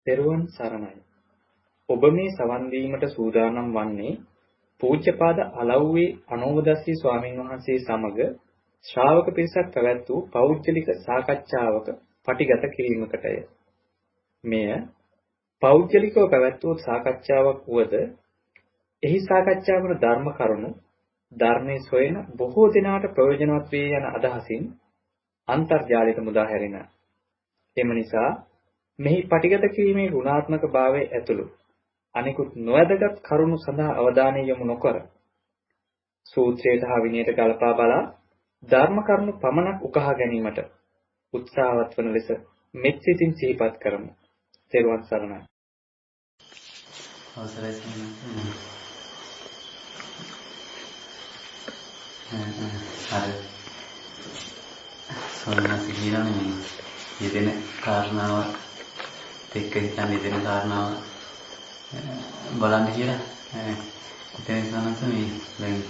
තෙරුවන් සරණයි. ඔබ මේ සවන් දීමට සූදානම් වන්නේ පූජ්‍යපාද අලව්වේ අනෝමදස්සී ස්වාමීන් වහන්සේ සමග ශ්‍රාවක පිරිසක් පැවැත් වූ පෞද්ගලික සාකච්ඡාවක පටිගත කිරීමකටය. මෙය පෞද්ගලිකව පැවැත් වූ සාකච්ඡාවක් වුවද එහි සාකච්ඡාවන ධර්ම කරුණු ධර්මයේ සොයන බොහෝ දෙනාට ප්‍රයෝජනවත් වේ යන අදහසින් අන්තර්ජාලයට මුදා හැරෙන. එම නිසා මෙහි පටිගත කිරීමේ ගුණාත්මක භාවයේ ඇතුළු අනිකුත් නොවැදගත් කරුණු සඳහා අවධානය යොමු නොකර සූත්‍රයට හා විනයට ගලපා බලා ධර්ම කරුණු පමණක් උකහා ගැනීමට උත්සාහවත් වන ලෙස මෙත් සිතින් සිහිපත් කරමු. තෙරුවන් සරණයි. අවසරයි සම්මාන. හරි. සෝමනස් කියනනේ යෙදෙන කාරණාව එක්ක හිතන යෙදෙන කාරණාව බලන්න කියලා. ඉතින් සනන්ත මේ දැන්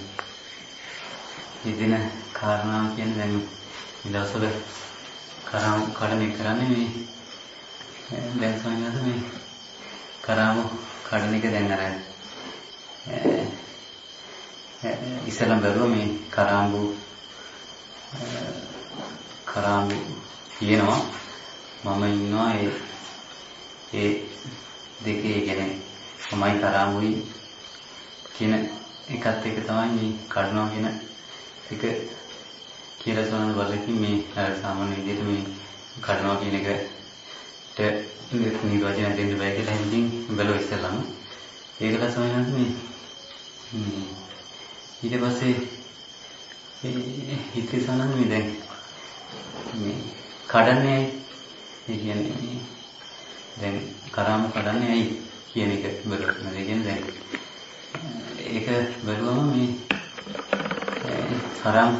යෙදෙන කාරණාව කියන්නේ දැන් ඊළඟට කරාම කඩන කරන්නේ මේ දැන් සෝමනස් මේ කරාම කඩන එක දැන් අර ඉස්සෙල්ලා බැලුවා මේ කරාම්බු කියනවා මම ඉන්නවා ඒ දෙකේ කියන්නේ මමයි කරාම්බුයි කියන එකත් එක තමයි මේ කඩනවා කියන එක කියලා සෝනන වලකින් මේ සාමාන්‍ය විදිහට මේ කඩනවා කියන එකට නිර්වචනය දෙන්න බෑ කියලා හිතින් බැලුවා ඉස්සෙල්ලාම ඒකලා සෝනන මේ ඊට පස්සේ හිතේ සනන් මේ දැන් මේ කඩන්නේ ඒ කියන්නේ දැන් කරාම කඩන්නේ ඇයි කියන එක බලන්න. ඒ කියන්නේ දැන් ඒක බැලුවම මේ කරාම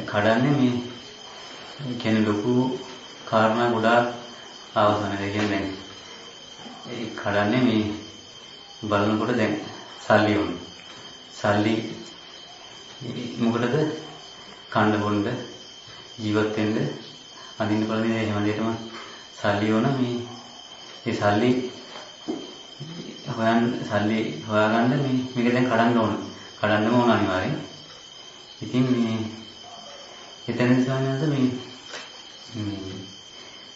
කඩන්නේ මේ කියන්නේ ලොකු කාරණා ගොඩාක් අවසන්. ඒ කියන්නේ දැන් ඒ කඩන්නේ මේ බලනකොට දැන් සල්ලි වුණ. සල්ලි මොකටද? කන්න බොන්න ජීවත් වෙන්න අඳින්න බලන්නේ එහෙම දෙයක්ම සල්ලි වුණ මේ සල්ලි හොයාගන්න මේක දැන් කඩන්න ඕන. කඩන්නම ඕන අනිවාර්යෙන්. ඉතින් මේ එතන සානද මේ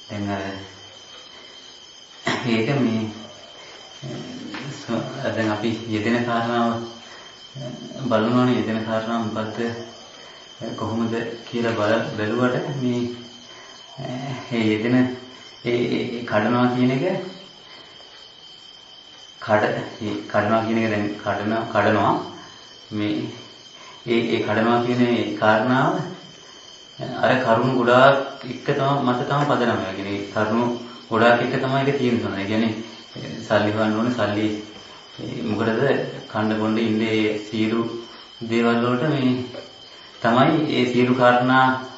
දැන් අර ඒක මේ දැන් අපි යෙදෙන කාරණාව බලනවානේ යෙදෙන කාරණාව මොකද්ද කොහොමද කියලා බැලුවට මේ යෙදෙන ඒ කඩනවා කියන එක කඩනවා කියන එක දැන් කඩනවා මේ ඒ කඩනවා කියන කාරණාව අර කරුණු ගොඩාක් එක තමයි මත තමයි පදනම. ඒ කියන්නේ කරුණු ගොඩාක් එක තමයි ඒක තියෙනවා. ඒ කියන්නේ සල්ලි හොයන්න ඕනේ සල්ලි මොකටද කන්න බොන්න ඉන්නේ සියලු දේවල් වලට මේ තමයි ඒ සියලු කාරණා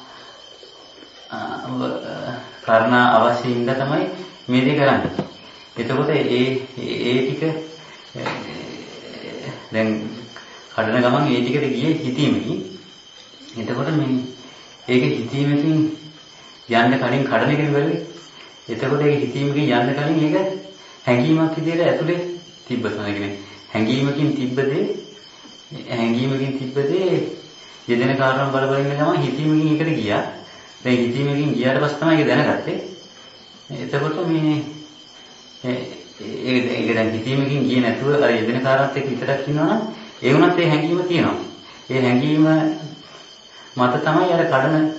අවශ්‍ය ඉඳ තමයි මේ දේ කරන්නේ. එතකොට ඒ ටික දැන් කඩන ගමන් ඒ ටිකට ගියේ හිතීමකින්. එතකොට මේ ඒක හිතීමකින් යන්න කලින් කඩන එක නෙවෙයි. එතකොට ඒක හිතීමකින් යන්න කලින් ඒක හැඟීමක් විදිහට ඇතුලේ තිබ්බතන කියන්නේ හැඟීමකින් තිබ්බදේ යෙදෙන කාරණා බල ඉන්න ගමන් හිතීමකින් එකට ගියා. දැන් හිතීමකින් ගියාට පස්සේ තමයි ඒක දැනගත්තේ. එතකොට මේ ඒක දැන් හිතීමකින් ගියේ නැතුව අර යෙදෙන කාරණාත් එක්ක විතරක් ඉන්නවනම් ඒ වුණත් ඒ හැඟීම තියෙනවා. ඒ හැඟීම මත තමයි අර කඩන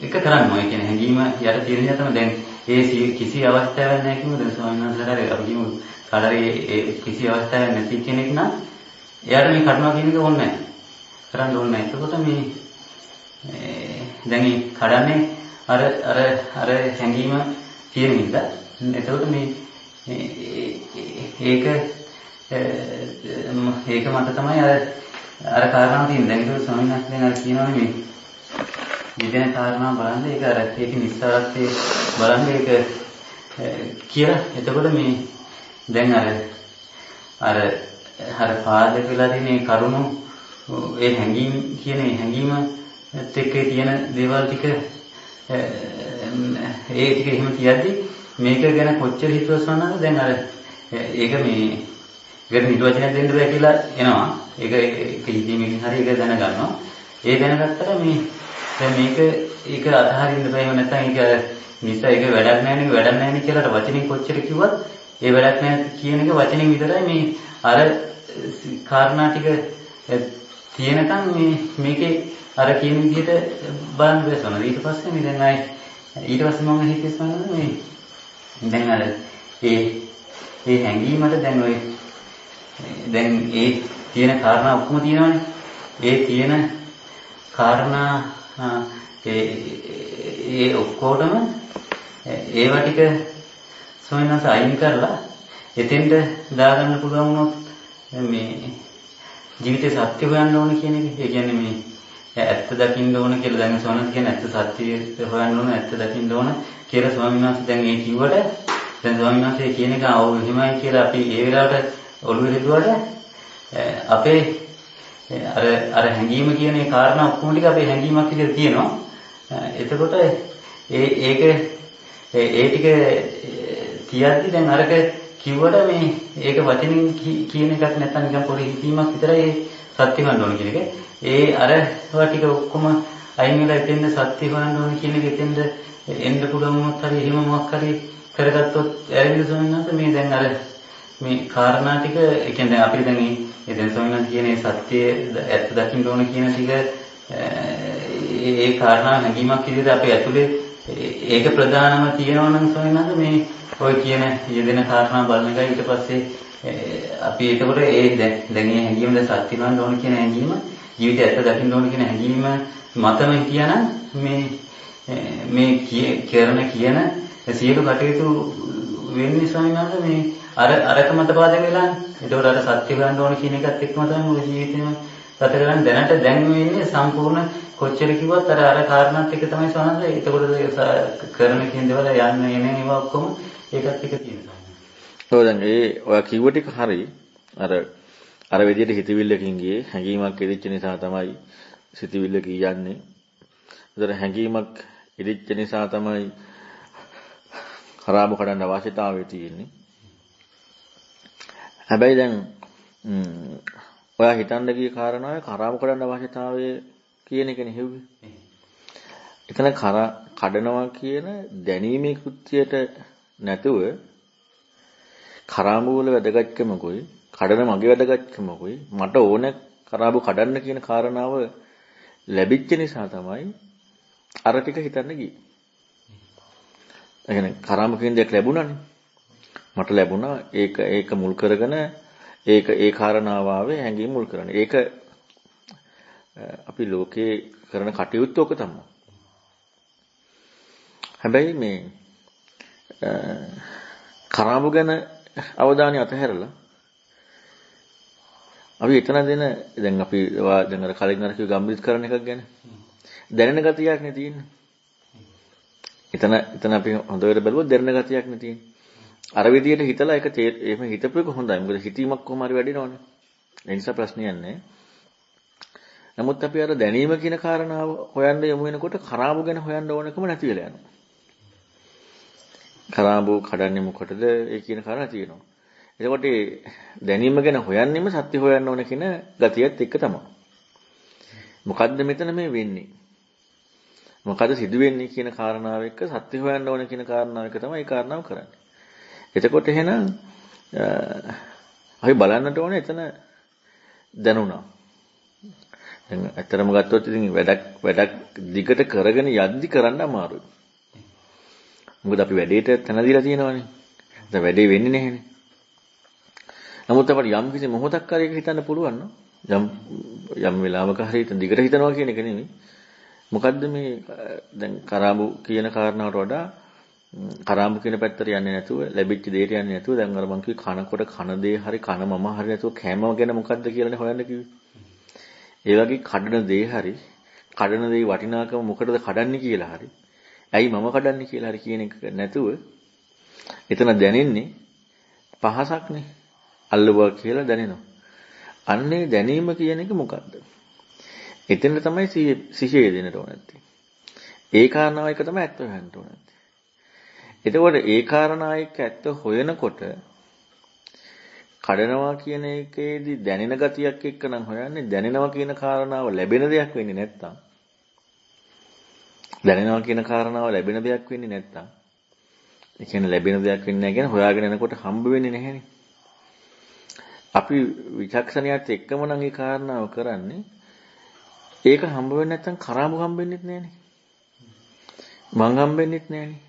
එක කරන්නේ. ඒ කියන්නේ හැඟීම යට තියෙන නිසා තමයි දැන් ඒ කිසි අවස්ථාවක් නැහැ කිව්වද ස්වාමීන් වහන්සේලාට අපි කියමු කඩරේ කිසි අවස්ථාවක් නැති කෙනෙක් නම් එයාට මේ කඩනවා කියන එක ඕනේ නැහැ. කරන්න ඕනේ නැහැ. එතකොට මේ දැන් මේ කඩන්නේ අර හැඟීම තියෙන නිසා. එතකොට මේ ඒක මත තමයි අර කාරණා තියෙන්නේ. දැන් ඒක ස්වාමීන් වහන්සේ දැන් කියනවානේ මේ විදෙන කාරණා බලන්න ඒක අර ඒක නිස්සාරත්වයේ බලන්න ඒක කියලා. එතකොට මේ දැන් අර පාදක වෙලා තියෙන කරුණු ඒ හැඟීම් කියන හැඟීම එක්ක තියෙන දේවල් ටික ඒ ටික එහෙම කියද්දි මේක ගැන කොච්චර හිතුවසනද දැන් අර ඒක මේ ඒකට නිර්වචනයක් දෙන්න බෑ කියලා එනවා. ඒක හිතීමකින් හරි ඒක දැනගන්නවා. ඒ දැනගත්තට මේ දැන් මේක ඒක අතහරින්න බෑ. එහෙම නැත්නම් ඒක නිසා ඒක වැඩක් නැහැ නේ කියලා වචනෙන් කොච්චර කිව්වත් ඒ වැඩක් නැහැ කියන එක වචනෙන් විතරයි මේ අර කාරණා ටික තියෙනකන් මේකේ අර කියන විදිහට බලන්න බැසනවා. ඊට පස්සේ මේ දැන් ආයි ඊට පස්සේ මම හිතෙන්නේ මේ දැන් අර ඒ හැඟීමට දැන් ඔය දැන් ඒ තියෙන කාරණා ඔක්කොම තියෙනවානේ. ඒ තියෙන කාරණා ඒ ඔක්කොටම ඒවා ටික සොයනස අයින් කරලා එතෙන්ට දාගන්න පුළුවන් වුණොත් මේ ජීවිතේ සත්‍ය හොයන්න ඕන කියන එක. ඒ කියන්නේ මේ ඇත්ත දකින්න ඕන කියලා දැන් සොයනස් කියන ඇත්ත සත්‍ය හොයන්න ඕන ඇත්ත දකින්න ඕන කියලා ස්වාමීන් වහන්සේ දැන් ඒ කිව්වට දැන් ස්වාමීන් වහන්සේ කියන එක ආව එහෙමයි කියලා අපි ඒ වෙලාවට ඔළුවේ හිතුවට අපේ අර හැඟීම කියන ඒ කාරණා ඔක්කොම ටික අපේ හැඟීමක් විදිහට තියෙනවා. එතකොට ඒක ඒ ටික තියද්දි දැන් අරක කිව්වට මේ ඒක වචනින් කියන එකක් නැත්නම් නිකන් පොඩි හිතීමක් විතරයි සත්‍ය හොයන්න ඕන කියන එක. ඒ අරවා ටික ඔක්කොම අයින් වෙලා එතෙන්ද සත්‍ය හොයන්න ඕන කියන එක එතෙන්ද එන්න පුළුවන් මොකක් හරි එහෙම මොකක් හරි කරගත්තොත් ඇරෙන්න සොයනත් මේ දැන් අර මේ කාරණා ටික ඒ කියන්නේ අපිට දැන් මේ දැන් සොයනත් කියන ඒ සත්‍ය ඇත්ත දකින්න ඕන කියන ටික ඒ කාරණා හැඟීමක් විදිහට අපේ ඇතුලේ ඒක ප්‍රධානම තියෙනවා නම් සොයනත් මේ ඔය කියන යෙදෙන කාරණා බලන එකයි ඊට පස්සේ අපි එතකොට ඒ දැන් මේ හැඟීම දැන් සත්‍ය වෙන්න ඕන කියන හැඟීම ජීවිතය ඇත්ත දකින්න ඕන කියන හැඟීම මතම හිටියානම් මේ කියන සියලු කටයුතු වෙන්නේ ස්වාමීන් වහන්සේ මේ අරක මත පාදක වෙලා. ඒතකොට අර සත්‍ය හොයන්න ඕන කියන එකත් එක්කම තමයි මොකද ජීවිතේම ගත කරන්නේ. දැනට දැන් වෙන්නේ සම්පූර්ණ කොච්චර කිව්වත් අර කාරණාත් එක තමයි සවනද. ඒතකොට කරන කියන දේවල් යන්න එන ඒවා ඔක්කොම ඒකත් එක තියෙනවා. ඔව් දැන් ඔය කිව්ව ටික හරි. අර විදිහට හිතවිල්ලකින් ගියේ හැඟීමක් ඉදිච්ච නිසා තමයි සිතවිල්ල කියන්නේ. ඒතර හැඟීමක් ඉදිච්ච නිසා තමයි හරාබ කඩන්න අවශ්‍යතාවය තියෙන්නේ. හැබැයි දැන් ඔයා හිතන්න ගිය කාරණාවේ හරාබ කඩන්න අවශ්‍යතාවය කියන එකනේ හෙව්වේ. එතන කඩනවා කියන දැනීමේ කෘත්‍යයට නැතුව කරාඹු වල වැදගත්කමකුයි කඩන මගේ වැදගත්කමකුයි මට ඕන කරාඹු කඩන්න කියන කාරණාව ලැබිච්ච නිසා තමයි අර ටික හිතන්න ගියේ. ඒ කියන්නේ කරාඹු කියන දෙයක් ලැබුණානේ. මට ලැබුණා ඒක මුල් කරගෙන ඒ කාරණාව ආවේ හැංගීම් මුල් කරගෙන. ඒක අපි ලෝකේ කරන කටයුත්ත ඔක තමයි. හැබැයි මේ කරාඹු ගැන අවධානය අතහැරලා අපි එතන දැන් අපි දැන් අර කලින් අර කිව්ව ගම්බිත් කරන එකක් ගැන දැනෙන ගතියක් නේ තියෙන්නේ. එතන අපි හොඳට බලුවොත් දැනෙන ගතියක් නේ තියෙන්නේ. අර විදියට හිතලා ඒක එහෙම හිතපු එක හොඳයි. මොකද හිතීමක් කොහොම හරි වැඩිනවනේ. ඒ නිසා ප්‍රශ්නයක් නැහැ. නමුත් අපි අර දැනීම කියන කාරණාව හොයන්න යමු වෙනකොට කරාඹු ගැන හොයන්න ඕනකම නැති වෙලා යනවා. කරාඹු කඩන්නේ මොකටද? ඒ කියන කාරණා තියෙනවා. එතකොට දැනීම ගැන හොයන්නෙම සත්‍ය හොයන්න ඕන කියන ගතියත් එක්ක තමයි. මොකද්ද මෙතන මේ වෙන්නේ? මොකද්ද සිදු වෙන්නේ කියන කාරණාව එක්ක සත්‍ය හොයන්න ඕන කියන කාරණාව එක තමයි ඒ කාරණාව කරන්නේ. එතකොට එහෙනම් අපි බලන්නට ඕනේ එතන දැනුණා. දැන් ඇත්තටම ගත්තොත් ඉතින් වැඩක් දිගට කරගෙන යද්දි කරන්න අමාරුයි. මොකද අපි වැඩේට තන දීලා තියෙනවානේ. දැන් වැඩේ වෙන්නේ නැහැනේ. නමුත් අපිට යම් කිසි මොහොතක් හරි හිතන්න පුළුවන් යම් වෙලාවක හරි දිගට හිතනවා කියන එක නෙමෙයි. මොකද්ද මේ දැන් කරාඹු කියන කාරණාවට වඩා කරාඹු කියන පැත්තට යන්නේ නැතුව ලැබිච්ච දෙයට යන්නේ නැතුව දැන් අර මං කිව්වේ කනකොට කන දේ හරි කන මම හරි නැතුව කෑම ගැන මොකද්ද කියලානේ හොයන්න කිව්වේ. ඒ වගේ කඩන දේ හරි කඩන දේ වටිනාකම මොකටද කඩන්නේ කියලා හරි ඇයි මම කඩන්නේ කියලා හරි කියන එක නැතුව එතන දැනෙන්නේ පහසක්නේ අල්ලුවා කියලා දැනෙනවා. අන්නේ දැනීම කියන එක මොකද්ද? එතන තමයි සිහිය දෙන්නට ඕන නැත්තේ. ඒ කාරණාව එක තමයි ඇත්ත හොයන්න ඕන නැත්තේ. එතකොට ඒ කාරණා එක්ක ඇත්ත හොයනකොට කඩනවා කියන එකේදී දැනෙන ගතියක් එක්ක නම් හොයන්නේ දැනෙනවා කියන කාරණාව ලැබෙන දෙයක් වෙන්නේ නැත්තම් දැනෙනවා කියන කාරණාව ලැබෙන දෙයක් වෙන්නේ නැත්තම් ඒ කියන්නේ ලැබෙන දෙයක් වෙන්නේ නැහැ කියන හොයාගෙන යනකොට හම්බ වෙන්නේ නැහැනේ. අපි විචක්ෂණයත් එක්කම නම් ඒ කාරණාව කරන්නේ ඒක හම්බ වෙන්නේ නැත්තම් කරාඹු හම්බෙන්නෙත් නැහනේ. මං හම්බෙන්නෙත් නැහනේ.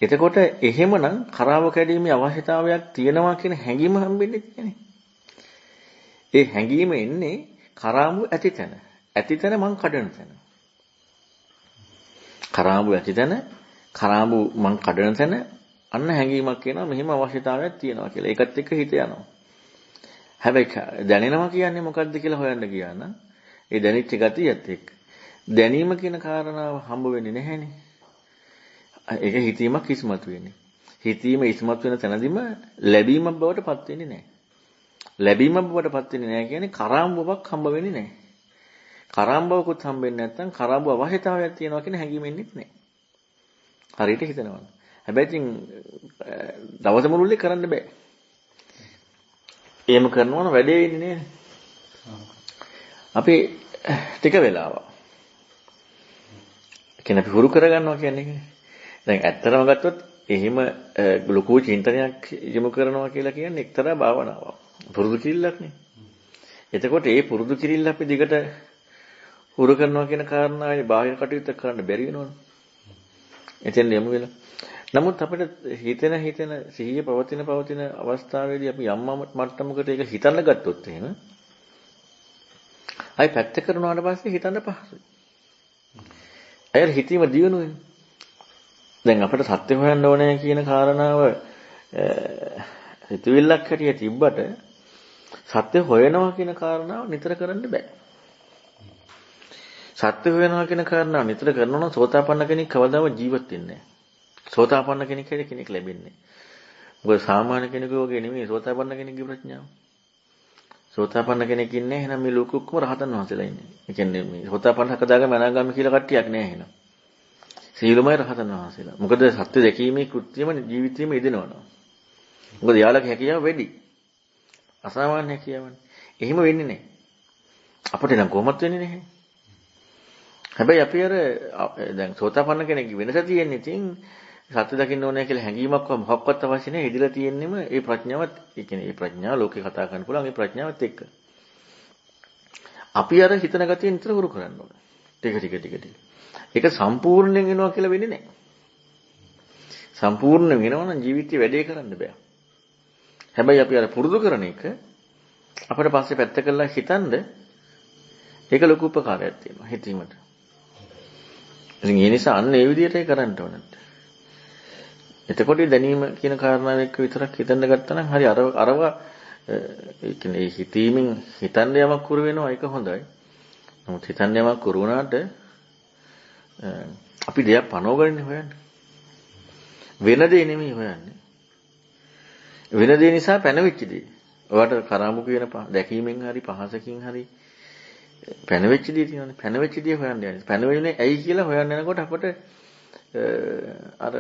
එතකොට එහෙමනම් කරාඹු කැඩීමේ අවශ්‍යතාවයක් තියෙනවා කියන හැඟීම හම්බෙන්නේ නැහනේ. ඒ හැඟීම එන්නේ කරාඹු ඇති තැන. ඇති තැන මං කඩන තැන. කරාඹු ඇති තැන කරාඹු මං කඩන තැන අන්න හැඟීමක් කියනවා මෙහෙම අවශ්‍යතාවයක් තියෙනවා කියලා. ඒකත් එක්ක හිත යනවා. හැබැයි දැනෙනවා කියන්නේ මොකද්ද කියලා හොයන්න ගියා නම් ඒ දැනෙච්ච ගතියත් එක්ක දැනීම කියන කාරණාව හම්බ වෙන්නේ නැහැනේ. ඒක හිතීමක් ඉස්මතු වෙන්නේ. හිතීම ඉස්මතු වෙන තැනදීම ලැබීමක් බවට පත් වෙන්නේ නැහැ. ලැබීමක් බවට පත් වෙන්නේ නැහැ කියන්නේ කරාඹුවක් හම්බ වෙන්නේ නැහැ. කරාඹුවකුත් හම්බෙන්නේ නැත්නම් කරාඹුව අවශ්‍යතාවයක් තියෙනවා කියන හැඟීම එන්නේ නැහැ. හරියට හිතනවා. හැබැයි ඉතින් දවස මුළුල්ලේ කරන්න බෑ. එහෙම කරනවා නම් වැඩේ වෙන්නේ නෑ. අපි ටික වෙලාවක්. කියන්නේ අපි හුරු කරගන්නවා කියන්නේ. දැන් ඇත්තටම ගත්තොත් එහෙම ලොකු චින්තනයක් යොමු කරනවා කියලා කියන්නේ එක්තරා භාවනාවක්. පුරුදු කිරිල්ලක් නේ. එතකොට ඒ පුරුදු කිරිල්ල අපි දිගට හුරු කරනවා කියන කාරණාවේ බාහිර කටයුත්ත කරන්න බැරි වෙනවනේ. එතෙන් යමු වෙලා. නමුත් අපිට හිතෙන සිහිය පවතින අවස්ථාවේදී අපි යම් මට්ටමකට ඒක හිතන්න ගත්තොත් එහෙම අයි පැත්ත කරනවාට පස්සේ හිතන්න පහසුයි. අයර හිතීම දියුණු වෙනවා. දැන් අපිට සත්‍ය හොයන්න ඕනේ කියන කාරණාව හිතවිල්ලක් හැටියට තිබ්බට සත්‍ය හොයනවා කියන කාරණාව නිතර කරන්න බෑ. සත්‍ය හොයනවා කියන කාරණාව නිතර කරනවා නම් සෝතාපන්න කෙනෙක් කවදාවත් ජීවත් වෙන්නේ නැහැ. සෝතාපන්න කෙනෙක් හැටියට කෙනෙක් ලැබෙන්නේ. මොකද සාමාන්‍ය කෙනෙකු වගේ නෙමෙයි සෝතාපන්න කෙනෙක්ගේ ප්‍රඥාව. සෝතාපන්න කෙනෙක් ඉන්නේ එහෙනම් මේ ලෝක ඔක්කොම රහතන් වහන්සේලා ඉන්නේ. ඒ කියන්නේ මේ සෝතාපන්න හකදාගම අනාගාමී කියලා කට්ටියක් නෑ එහෙනම්. සීලමය රහතන් වහන්සේලා. මොකද සත්‍ය දැකීමේ කෘත්‍යම ජීවිතේම යෙදෙනවා. මොකද යාළගේ හැකියාව වැඩි. අසාමාන්‍ය හැකියාවනේ. එහෙම වෙන්නේ නෑ. අපිට නම් කොහොමත් වෙන්නේ නැහැ. හැබැයි අපි අර දැන් සෝතාපන්න කෙනෙක් වෙනස තියෙන්නේ ඉතින් සත්‍ය දකින්න ඕනේ කියලා හැඟීමක් මොකක්වත් අවශ්‍ය නැහැ. ඉදිරිය තියෙන්නෙම ඒ ප්‍රඥාවත් ඒ කියන්නේ ඒ ප්‍රඥාව ලෝකේ කතා කරන්න පුළුවන් ඒ ප්‍රඥාවත් එක්ක. අපි අර හිතන ගතිය නිතර උරු කරන්න ඕනේ. ටික. ඒක සම්පූර්ණයෙන් වෙනවා කියලා වෙන්නේ නැහැ. සම්පූර්ණ වෙනවා නම් ජීවිතේ වැඩේ කරන්න බෑ. හැබැයි අපි අර පුරුදු කරන එක අපිට පස්සේ පැත්ත කරලා හිතනද ඒක ලොකු උපකාරයක් තියෙනවා හිතීමට. ඉතින් ඒ නිසා අන්න ඒ විදිහටයි කරන්න ඕනේ. එතකොට දැනීම කියන කාරණාව එක්ක විතරක් හිතන්න ගත්තා නම් හරි අරවා ඒ කියන්නේ හිතීමෙන් හිතන්න යමක් කර වෙනවා ඒක හොඳයි. නමුත් හිතන්න යමක් කර වුණාට අපි දෙයක් පනවගන්නේ හොයන්නේ. වෙන දේ නෙමෙයි හොයන්නේ. වෙන දේ නිසා පැනවෙච්ච දේ. ඔයාලට කරාඹු කියන දැකීමෙන් හරි පහසකින් හරි පැනවෙච්ච දේ තියෙනවානේ. පැනවෙච්ච දේ හොයන්න යන්නේ. පැනවෙන්නේ ඇයි කියලා හොයන්න යනකොට අපට අර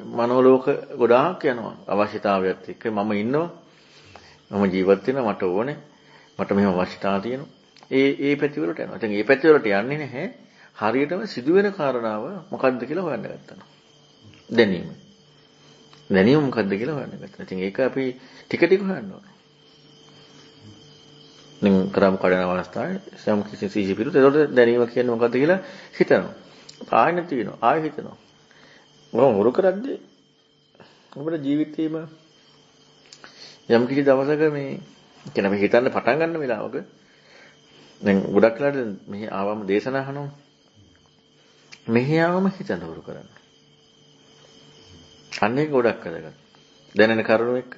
මනෝලෝක ගොඩාක් යනවා. අවශ්‍යතාවයත් එක්ක මම ඉන්නවා. මම ජීවත් වෙනවා මට ඕනේ. මට මෙහෙම අවශ්‍යතාව තියෙනවා. ඒ පැති වලට යනවා. ඉතින් ඒ පැති වලට යන්නේ නැහැ. හරියටම සිදුවෙන කාරණාව මොකද්ද කියලා හොයන්න ගත්තා. දැනීම. දැනීම මොකද්ද කියලා හොයන්න ගත්තා. ඉතින් ඒක අපි ටික හොයන්න ඕනේ. නම් කරාම් කඩන අවස්ථාවේ සම් කිසි සීජි පිරුත් ඒකට දැනීම කියන්නේ මොකද්ද කියලා හිතනවා. ආයෙ තියෙනවා. ආයෙ හිතනවා. මොන හොරු කරද්දී අපේ ජීවිතේම යම් කිසි දවසක මේ කියන අපි හිතන්න පටන් ගන්න වෙලාවක දැන් ගොඩක් වෙලාට මෙහි ආවම දේශනා අහනවා. මෙහි ආවම හිතන්න හොරු කරන්න. අන්නේ ගොඩක් කරගන්න. දැනෙන කරුණු එක්ක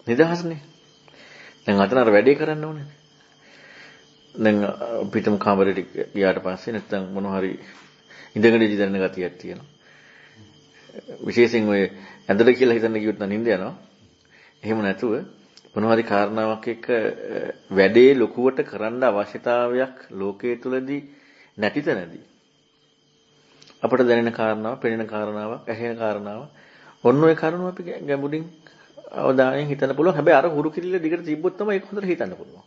නිදහස්නේ. දැන් අතන අර වැඩේ කරන්න ඕනේ. දැන් පිටම කාමරේට ගියාට පස්සේ නැත්තම් මොන හරි ඉඳගෙන ඉඳි දැනෙන ගතියක් තියෙනවා. විශේෂයෙන් ඔය ඇඳලා කියලා හිතන්න කිව්වොත් නම් නිින්ද යනවා. එහෙම නැතුව මොන හරි කාරණාවක් එක්ක වැඩේ ලොකුවට කරන්න අවශ්‍යතාවයක් ලෝකයේ තුලදී නැති තැනදී අපට දැනෙන කාරණාව, පෙනෙන කාරණාවක්, ඇහෙන කාරණාවක්. ඔන්න ඔය කරුණු අපි ගැඹුරින් අවධානයෙන් හිතන්න පුළුවන්. හැබැයි අර හුරු කිරිල්ල දිගට තිබ්බොත් තමයි ඒක හොඳට හිතන්න පුළුවන්.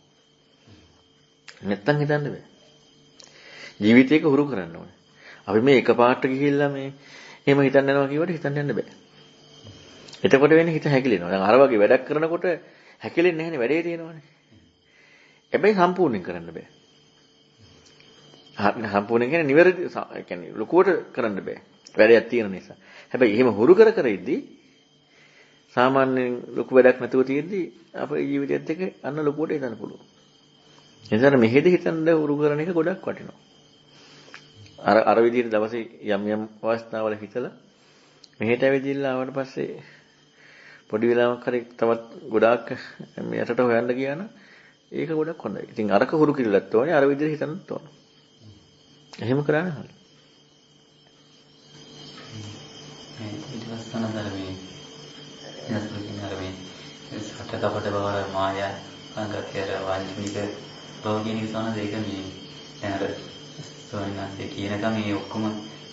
නැත්තම් හිතන්න බෑ. ජීවිතේක හුරු කරන්න ඕනේ. අපි මේ එකපාරට ගිහිල්ලා මේ එහෙම හිතන්න යනවා කියවට හිතන්න යන්න බෑ. එතකොට වෙන්නේ හිත හැකිලෙනවා. දැන් අර වගේ වැඩක් කරනකොට හැකිලෙන්නේ නැහැනේ වැඩේ තියෙනවනේ. හැබැයි සම්පූර්ණයෙන් කරන්න බෑ. සම්පූර්ණයෙන් කියන්නේ නිවැරදි කියන්නේ ලකුවට කරන්න බෑ. වැඩයක් තියෙන නිසා. හැබැයි එහෙම හුරු කර කර ඉද්දි සාමාන්‍යයෙන් ලොකු වැඩක් නැතුව තියෙද්දි අපේ ජීවිතයත් එක්ක අන්න ලොකුවට හිතන්න පුළුවන්. එනිසා මෙහෙද හිතන්න හුරු කරන එක ගොඩක් වටිනවා. අර විදිහට දවසේ යම් අවස්ථාවල හිතලා මෙහෙට ඇවිදින්න ආවට පස්සේ පොඩි වෙලාවක් හරි තවත් ගොඩාක් මෙයටට හොයන්න ගියා නම් ඒක ගොඩක් හොඳයි. ඉතින් අරක හුරු කිරලත් ඕනේ අර විදිහට හිතන්නත් ඕනේ. එහෙම කරන්න හරි. ඊට පස්සේ තමයි සටකපට බව මායා සංගතයර වාංචනික බව කියන විසන දෙක මේ දැන් අර සෝනනාසේ කියනකම් මේ ඔක්කොම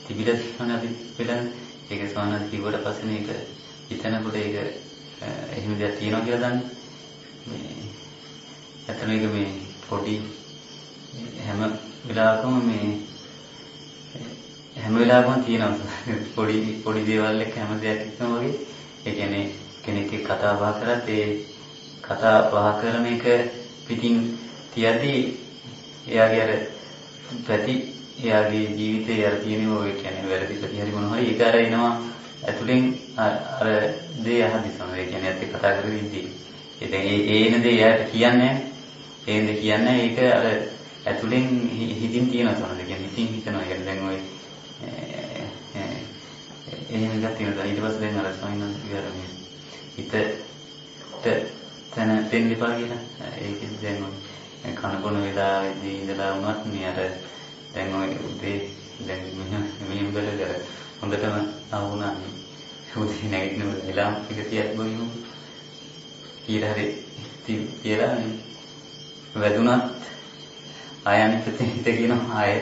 තිබිලා තියෙනවා අපි වෙලන් ඒක සෝනනාස් කිව්වට පස්සේ මේක හිතනකොට ඒක එහෙම දෙයක් තියෙනවා කියලා දන්නේ මේ ඇත්තම මේක මේ පොඩි හැම වෙලාවකම තියෙනවා පොඩි දේවල් එක්ක හැම දෙයක් ඉක්ම වගේ ඒ කියන්නේ කෙනෙක් එක්ක කතා බහ කරත් ඒ කතා බහ කරන එක පිටින් තියදී එයාගේ අර පැති එයාගේ ජීවිතේ අර තියෙනවා ඔය කියන්නේ වැරදි පැති හරි මොනවා හරි ඒක අර එනවා ඇතුලෙන් අර දේ අහදිසම ඒ කියන්නේ ඇත්ත කතා කරගෙන ඉඳී ඒ දැන් ඒ එන දේ එයාට කියන්නේ ඒක අර ඇතුලෙන් හිතින් තියෙනවා තමයි කියන්නේ හිතින් හිතනවා කියන්නේ දැන් ඔය එහෙම එකක් තියෙනවා ඊට පස්සේ දැන් අර ස්වාමීන් වහන්සේ මේ හිතට තන දෙන්න එපා කියලා ඒකෙන් දැන් ඔය කනකොන වෙලාවේදී ඉඳලා වුණත් මේ අර දැන් ඔය උදේ දැන් මෙහෙම බලලා හොඳටම ආවුණා උදේ නැගිටින වෙලාව ටික තියක් බොයිමු කියලා හරි තියලා වැදුනත් ආය අනිත් පැත්තේ හිත කියනවා ආය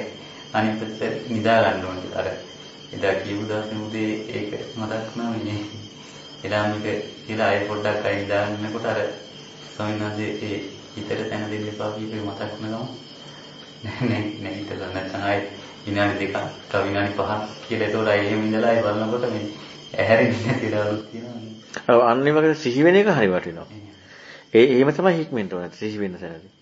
අනිත් පැත්තේ නිදා ගන්න ඕනේ අර එදා කියපු දවසේ උදේ ඒක මතක් වුණා මේ එලාමික කියලා ආය පොඩ්ඩක් ආය නිදාගන්නකොට අර ස්වාමීන් වහන්සේ ඒ හිතට තැන දෙන්න එපා කියපේ මතක් වුණා නෑ හිතලා නැත්නම් ආය විනාඩි දෙකක් තව විනාඩි 5ක් කියලා ඒතකොට ආය එහෙම ඉඳලා ආය බලනකොට මේ ඇහැරෙන්නේ නැතිලාලු තියෙනවා ඔව් අන්න ඒ වගේ සිහි වෙන එක හරි වටිනවා එහෙම තමයි හික්මෙන්න ඕනේ සිහි වෙන තැනදී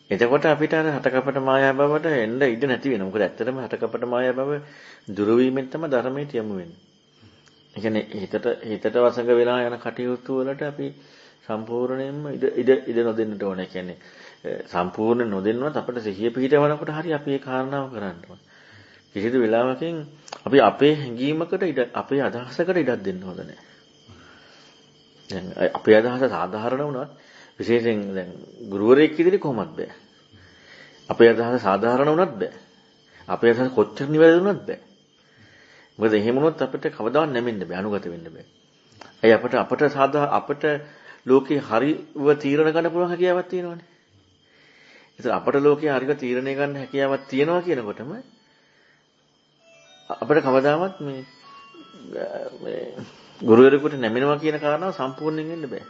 එතකොට අපිට අර හටකපට මායා බවට එන්න ඉඩ නැති වෙනවා. මොකද ඇත්තටම හටකපට මායා බව දුරු වීමෙන් තමයි ධර්මයට යමු වෙන්නේ. ඒ කියන්නේ හිතට වසඟ වෙලා යන කටයුතු වලට අපි සම්පූර්ණයෙන්ම ඉඩ නොදෙන්නට ඕනේ. ඒ කියන්නේ සම්පූර්ණ නොදෙන්නවත් අපිට සිහිය පිහිටවනකොට හරි අපි ඒ කාරණාව කරන්න ඕනේ. කිසිදු වෙලාවකින් අපි අපේ හැඟීමකට අපේ අදහසකට ඉඩක් දෙන්න හොඳ නැහැ. දැන් අපේ අදහස සාධාරණ වුණත් විශේෂයෙන් දැන් ගුරුවරයෙක් ඉදිරියේ කොහොමද බෑ. අපේ අදහස සාධාරණ වුණත් බෑ. අපේ අදහස කොච්චර නිවැරදි වුණත් බෑ. මොකද එහෙම වුණොත් අපිට කවදාවත් නැමෙන්න බෑ, අනුගත වෙන්න බෑ. ඇයි අපට ලෝකේ හරිව තීරණ ගන්න පුළුවන් හැකියාවක් තියෙනවනේ. ඒතර අපට ලෝකේ හරිව තීරණය ගන්න හැකියාවක් තියෙනවා කියනකොටම අපිට කවදාවත් මේ ගුරුවරයෙකුට නැමෙනවා කියන කාරණාව සම්පූර්ණයෙන් වෙන්න බෑ.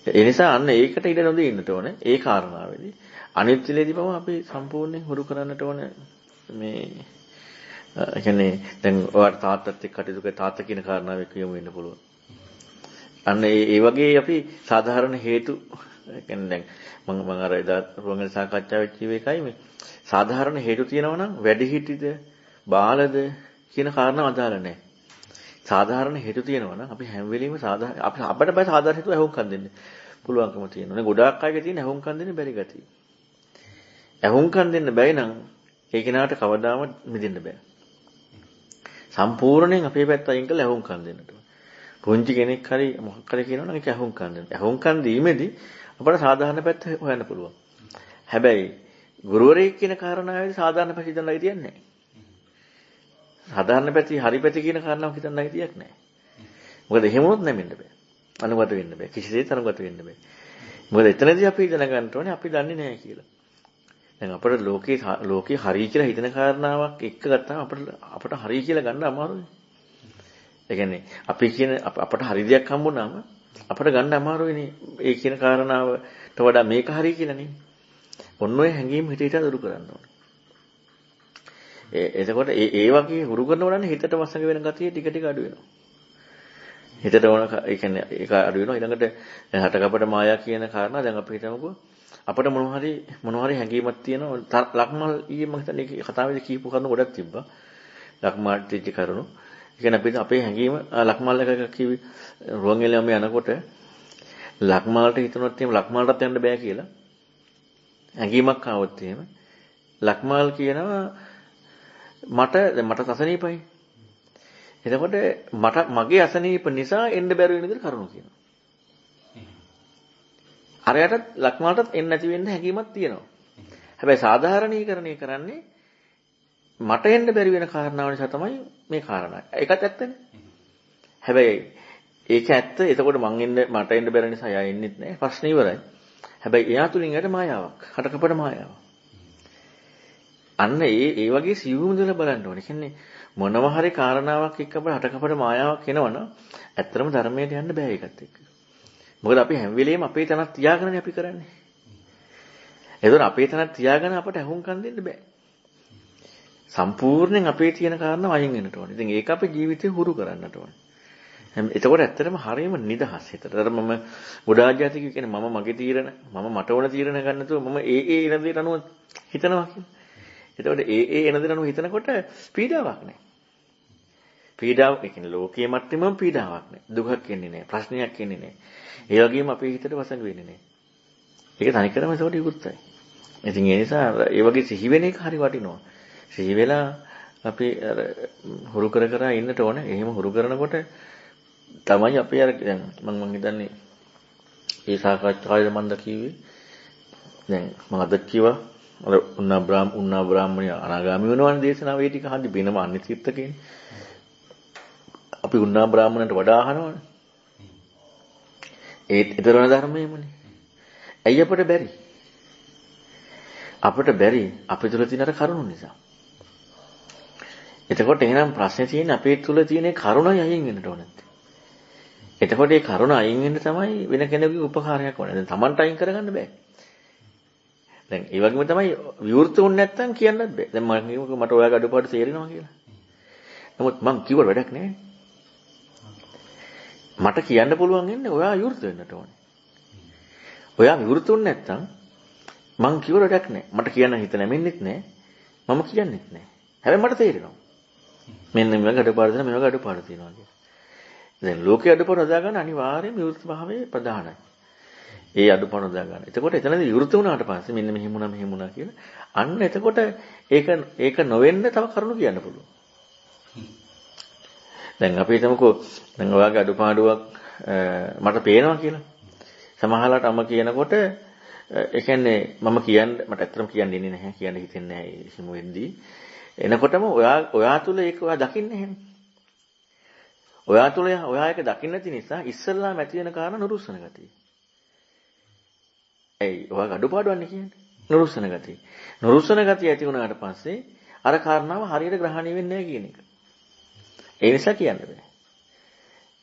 ඒ නිසා අන්න ඒකට ඉඩ නොදී ඉන්නට ඕනේ. ඒ කාරණාවේදී අනිත් වෙලේදී පම අපි සම්පූර්ණයෙන් හුරු කරන්නට ඕනේ මේ ඒ කියන්නේ දැන් ඔයාලට තාත්තත් එක්ක කටයුතු කරලා තාත්තා කියන කාරණාව එක්ක යමු වෙන්න පුළුවන්. අන්න ඒ වගේ අපි සාධාරණ හේතු ඒ කියන්නේ දැන් මම අර එදා රෝගන සාකච්ඡා වෙච්ච එකයි මේ සාධාරණ හේතු තියෙනවා නම් වැඩිහිටිද බාලද කියන කාරණා අදාළ නැහැ. සාධාරණ හේතු තියෙනවා නම් අපි හැම වෙලෙම අපිට බය සාධාරණ හේතු ඇහුම්කන් දෙන්න පුළුවන්කම තියෙනවා. ගොඩාක් අයගේ තියෙන ඇහුම්කන් දෙන්න බැරි ගතිය. ඇහුම්කන් දෙන්න බැයි නම් ඒ කෙනාට කවදාවත් මිදෙන්න බෑ. සම්පූර්ණයෙන් අපේ පැත්ත අයින් කරලා ඇහුම්කන් දෙන්නට. පුංචි කෙනෙක් හරි මොකක් හරි කියනවා නම් ඒක ඇහුම්කන් දෙන්න. ඇහුම්කන් දීමේදී අපට සාධාරණ පැත්ත හොයන්න පුළුවන්. හැබැයි ගුරුවරයෙක් කියන කාරණාවේදී සාධාරණ පැත්ත හිතන්නයි තියන්නේ නැහැ. සාධාරණ පැති හරි පැති කියන කාරණාවක් හිතන්නයි තියක් නැහැ. මොකද එහෙම වුණොත් නැමෙන්න බෑ. අනුගත වෙන්න බෑ. කිසිසේත් අනුගත වෙන්න බෑ. මොකද එතනදී අපි දැනගන්න ඕනේ අපි දන්නේ නැහැ කියලා. දැන් අපිට ලෝකේ හරි කියලා හිතන කාරණාවක් එක්ක ගත්තාම අපට හරි කියලා ගන්න අමාරුයි. ඒ කියන්නේ අපි කියන අපට හරි දෙයක් හම්බුනාම අපට ගන්න අමාරුයිනේ. ඒ කියන කාරණාවට වඩා මේක හරි කියලා නේ. ඔන්න ඔය හැඟීම් හිත දුරු කරන්න ඕනේ. එතකොට ඒ වගේ හුරු කරනවනම් හිතට වසඟ වෙන ගතිය ටික ටික අඩු වෙනවා. හිතට ඕන ඒ කියන්නේ ඒක අඩු වෙනවා. ඊළඟට හටකපට මායා කියන කාරණා දැන් අපි හිතමුකෝ අපිට මොනවා හරි හැඟීමක් තියෙනවා. ලක්මල් ඊයේ මම හිතන්නේ කතාවේදී කියපු කරුණු ගොඩක් තිබ්බා. ලක්මල් ටික කරුණු. ඒ කියන්නේ අපි අපේ හැඟීම ලක්මල් එක කිව්වේ රුවන්වැලියම යනකොට ලක්මල්ට හිතනොත් එහෙම ලක්මල්ටත් යන්න බෑ කියලා. හැඟීමක් ආවොත් එහෙම ලක්මල් කියනවා මට අසනීපයි. එතකොට මගේ අසනීප නිසා එන්න බැරි වෙන විදිහට කරුණු කියනවා. අරයටත් ලක්මාටත් එන්න නැති වෙන්න හැකියාවක් තියෙනවා. හැබැයි සාධාරණීකරණය කරන්නේ මට එන්න බැරි වෙන කාරණාව නිසා තමයි මේ කාරණා. ඒකත් ඇත්තනේ. හැබැයි ඒක ඇත්ත. එතකොට මට එන්න බැරි නිසා එයා එන්නෙත් නැහැ. ප්‍රශ්නේ ඉවරයි. හැබැයි එයා තුලින් යට මායාවක්. හටකපට මායාවක්. අන්න ඒ වගේ සියුම් දෙල බලන්න ඕනේ. කියන්නේ මොනවා හරි කාරණාවක් එක්ක අපිට හටකපට මායාවක් එනවනම් ඇත්තටම ධර්මයට යන්න බෑ ඒකත් එක්ක. මොකද අපි හැම වෙලෙම අපේ තනක් තියාගෙනනේ අපි කරන්නේ. ඒතකොට අපේ තනක් තියාගෙන අපට අහුම්කම් දෙන්න බෑ. සම්පූර්ණයෙන් අපේ තියෙන කාරණා වයින් වෙන්නට ඕනේ. ඉතින් ඒක අපේ ජීවිතේ හුරු කරන්නට ඕනේ. එතකොට ඇත්තටම හරියම නිදහස් හිතට. අර මම ගොඩාක් જાතික කියන්නේ මම මගේ තීරණ මට ඕන තීරණ ගන්න නැතුව මම ඒ එන දේට අනුව හිතනවා කියන්නේ. එතකොට ඒ එන දේට අනුව හිතනකොට පීඩාවක් නැහැ. පීඩාව කියන්නේ ලෝකයේ මට්ටමම පීඩාවක් නැහැ. දුකක් එන්නේ නැහැ. ප්‍රශ්නයක් එන්නේ නැහැ. ඒ වගේම අපේ හිතට වසඟ වෙන්නේ නැහැ. ඒක තනිකරම ඒකට විකෘතයි. ඉතින් ඒ නිසා ඒ වගේ සිහි වෙන එක හරි වටිනවා. සිහි වෙලා අපි අර හුරු කර ඉන්නට ඕනේ. එහෙම හුරු කරනකොට තමයි අපි අර දැන් මම හිතන්නේ ඒ සාකච්ඡාවේදී මම කිව්වේ දැන් මම අද කිව්වා අර උන්නා බ්‍රාහ්මණය අනාගාමී වෙනවනේ දේශනාවේ ටික හරි වෙනම අනිත්‍යකේ. අපි උන්නා බ්‍රාහ්මණයට වඩා අහනවනේ. ඒතරන ධර්මයේමනේ. ඇයි අපට බැරි? අපට බැරි අපේ තුල තියෙන අර කරුණ නිසා. එතකොට එහෙනම් ප්‍රශ්නේ තියෙන්නේ අපේ තුල තියෙන කරුණයි අයින් වෙන්නට ඕනේ. එතකොට මේ කරුණ අයින් වෙන්න තමයි වෙන කෙනෙකුගේ උපකාරයක් ඕනේ. දැන් Tamanට අයින් කරගන්න බෑ. දැන් ඒ වගේම තමයි විවෘත වුනේ නැත්තම් කියන්නත් බෑ. දැන් මම කියමුකෝ මට ඔයාගේ අඩුපාඩු තේරෙනවා කියලා. නමුත් මං කිව්වට වැඩක් නෑ. මට කියන්න පුළුවන් ඉන්නේ ඔයා විවෘත වෙන්නට ඕනේ. ඔයා විවෘත වුනේ නැත්තම් මං කිව්වට වැඩක් නෑ. මට කියන්න හිත නැමෙන්නෙත් නෑ. මම කියන්නෙත් නෑ. හැබැයි මට තේරෙනවා. මෙන්න මේ අඩුපාඩු තියෙනවා මේ අඩුපාඩු තියෙනවා කියලා. දැන් ලෝකයේ අඩුපාඩු හදා ගන්න අනිවාර්යයෙන් විවෘත භාවයේ ප්‍රධානයි. ඒ අඩුපාඩු හදා ගන්න. එතකොට එතනදී විවෘත වුණාට පස්සේ මෙන්න මෙහෙම වුණා කියලා අන්න එතකොට ඒක නොවෙන්න තව කරුණු කියන්න පුළුවන්. දැන් අපි හිතමුකෝ දැන් ඔයාගේ අඩුපාඩුවක් මට පේනවා කියලා. සමහරවිට අම කියනකොට ඒ කියන්නේ මට ඇත්තටම කියන්න ඉන්නේ නැහැ කියන්න හිතෙන්නේ නැහැ එහෙම වෙද්දී. එනකොටම ඔයා තුල ඒක ඔයා දකින්නේ නැහැ. ඔයා තුල ඔයා ඒක දකින්න නැති නිසා ඉස්සල්ලාම ඇති වෙන කාරණා නුරුස්සන ගතිය. ඇයි ඔයාගේ අඩුපාඩුවන්නේ කියන්නේ? නුරුස්සන ගතිය. නුරුස්සන ගතිය ඇති වුණාට පස්සේ අර කාරණාව හරියට ග්‍රහණය වෙන්නේ නැහැ කියන එක. ඒ නිසා කියන්න බෑ.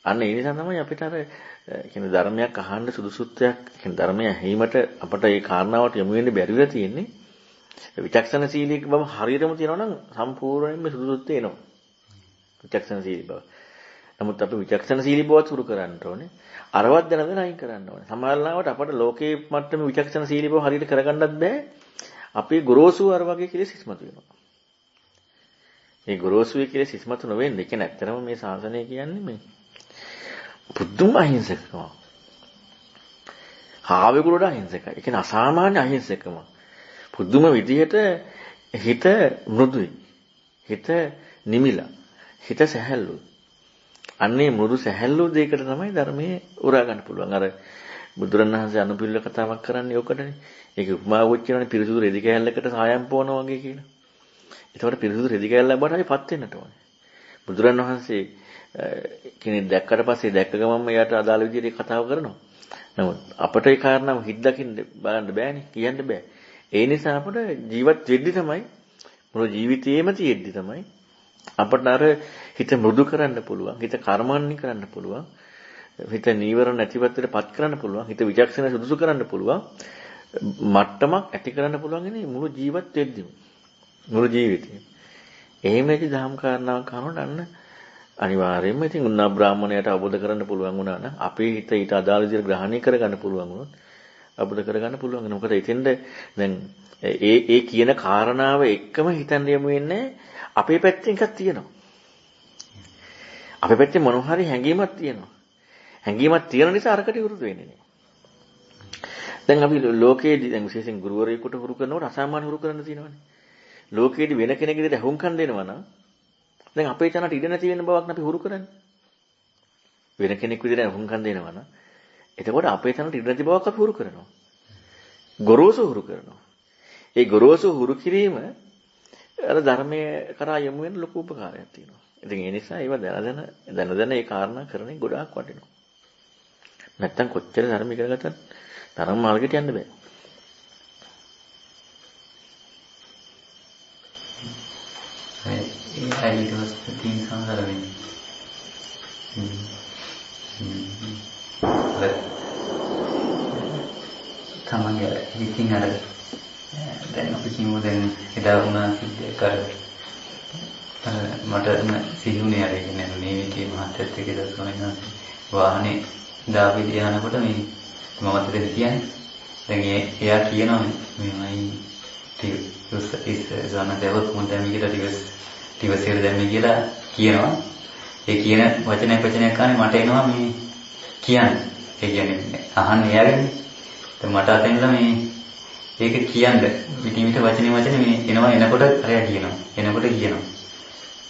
අන්න ඒ නිසා තමයි අපිට අර කියන්නේ ධර්මයක් අහන්න සුදුසුත්වයක් කියන්නේ ධර්මය ඇහිීමට අපට ඒ කාරණාවට යොමු වෙන්න බැරි වෙලා තියෙන්නේ. විචක්ෂණශීලී බව හරියටම තියෙනවා නම් සම්පූර්ණයෙන්ම සුදුසුත්වය එනවා. විචක්ෂණශීලී බව. නමුත් අපි විචක්ෂණශීලී බව තුරු කරන්න ඕනේ. අරවත් දැනගෙන අයින් කරන්න ඕනේ. සමහරවිට අපට ලෝකේ මට්ටමේ විචක්ෂණශීලී බව හරියට කරගන්නත් බෑ. අපි ගොරෝසු අර වගේ කෙලෙස් ඉස්මතු වෙනවා. මේ ගොරෝසුවේ කෙලෙස් ඉස්මතු නොවෙන්නේ. ඒ කියන්නේ ඇත්තටම මේ ශාසනය කියන්නේ මේ බුද්ධම අහිංසකකම. හාවෙකුලට අහිංසකයි. ඒ කියන්නේ අසාමාන්‍ය අහිංසකකම. බුදුම විදිහට හිත මෘදුයි. හිත නිමිලා. හිත සැහැල්ලුයි. අන්නේ මෘදු සැහැල්ලු දෙයකට තමයි ධර්මයේ උරා ගන්න පුළුවන්. අර බුදුරණවහන්සේ අනුපිළිවෙල කතාවක් කරන්නේ ඔකටනේ. ඒක උපමාවක් කියනවානේ පිරිසුදු රෙදි කෑල්ලකට සායම් පොවනවා වගේ කියලා. ඒතකොට පිරිසුදු රෙදි කෑල්ලක් බාට අපිපත් වෙන්නට ඕනේ. බුදුරණවහන්සේ කෙනෙක් දැක්කට පස්සේ දැක්ක ගමන්ම එයාට අදාළ විදිහට කතාව කරනවා. නමුත් අපට ඒ කාරණාව හිත දකින්න බලන්න බෑනේ කියන්න බෑ. ඒ නිසා අපිට ජීවත් වෙද්දි තමයි මුළු ජීවිතේම තියෙද්දි තමයි අපිට අර හිත මෘදු කරන්න පුළුවන්, හිත කර්මන්නේ කරන්න පුළුවන්, හිත නීවරණ නැතිවත්තට පත් කරන්න පුළුවන්, හිත විචක්ෂණ සුදුසු කරන්න පුළුවන් මට්ටමක් ඇති කරන්න පුළුවන් ඉන්නේ මුළු ජීවත් වෙද්දිම. මුළු ජීවිතේම. එහෙමයි දහම් කාරණාවක් අහනකොට අන්න අනිවාර්යයෙන්ම ඉතින් උන්නා බ්‍රාහමණයට අවබෝධ කරන්න පුළුවන් වුණා නම් අපේ හිත ඊට අදාළ විදිහට ග්‍රහණය කරගන්න පුළුවන් වුණොත් අවබෝධ කරගන්න පුළුවන් වෙනවා. මොකද ඉතින්ද දැන් ඒ කියන කාරණාව එක්කම හිතන්න යමු වෙන්නේ අපේ පැත්තෙන් එකක් තියෙනවා. අපේ පැත්තේ මොනවා හරි හැඟීමක් තියෙනවා. හැඟීමක් තියෙන නිසා අරකට විරුද්ධ වෙන්නේ නැහැ. දැන් අපි ලෝකයේදී දැන් විශේෂයෙන් ගුරුවරයෙකුට හුරු කරනකොට අසාමාන්‍ය හුරු කරන්න තියෙනවානේ. ලෝකයේදී වෙන කෙනෙක් විදිහට අහුම්කම් දෙනවා නම් දැන් අපේ තැනට ඉඩ නැති වෙන බවක් අපි හුරු කරන්නේ. වෙන කෙනෙක් විදිහට අහුම්කම් දෙනවා නම් එතකොට අපේ තැනට ඉඩ නැති බවක් අපි හුරු කරනවා. ගොරෝසු හුරු කරනවා. ඒ ගොරෝසු හුරු කිරීම අර ධර්මයේ කරා යමු වෙන ලොකු උපකාරයක් තියෙනවා. ඉතින් ඒ නිසා ඒව දැන ඒ කාරණා කරන්නේ ගොඩාක් වටිනවා. නැත්තම් කොච්චර ධර්ම ඉගෙන ගත්තත් ධර්ම මාර්ගයට යන්න බෑ. I need to think something. තමන්ගේ ඉතින් අර දැන් අපි කියමු දැන් එදා වුණා සිද්ධ කර මට සිහිුනේ අර කියන්නේ මේ විදිහේ මහත්යත් එක්ක දස්වන වාහනේ දාවිද යනකොට මේ මමත් දෙද කියන්නේ දැන් එයා කියනවා මේමයි ඉස් zona දෙවොත් මොන්ද මේ කියලා ටිවසෙර දැම්මේ කියලා කියනවා ඒ කියන වචනයක් ගන්න මට එනවා මේ කියන්නේ ඒ කියන්නේ අහන්න එයාගෙන් දැන් මට අතෙන්ලා මේ ඒක කියන්න පිටිමිට වචනේ මේ එනවා එනකොට අරයා කියනවා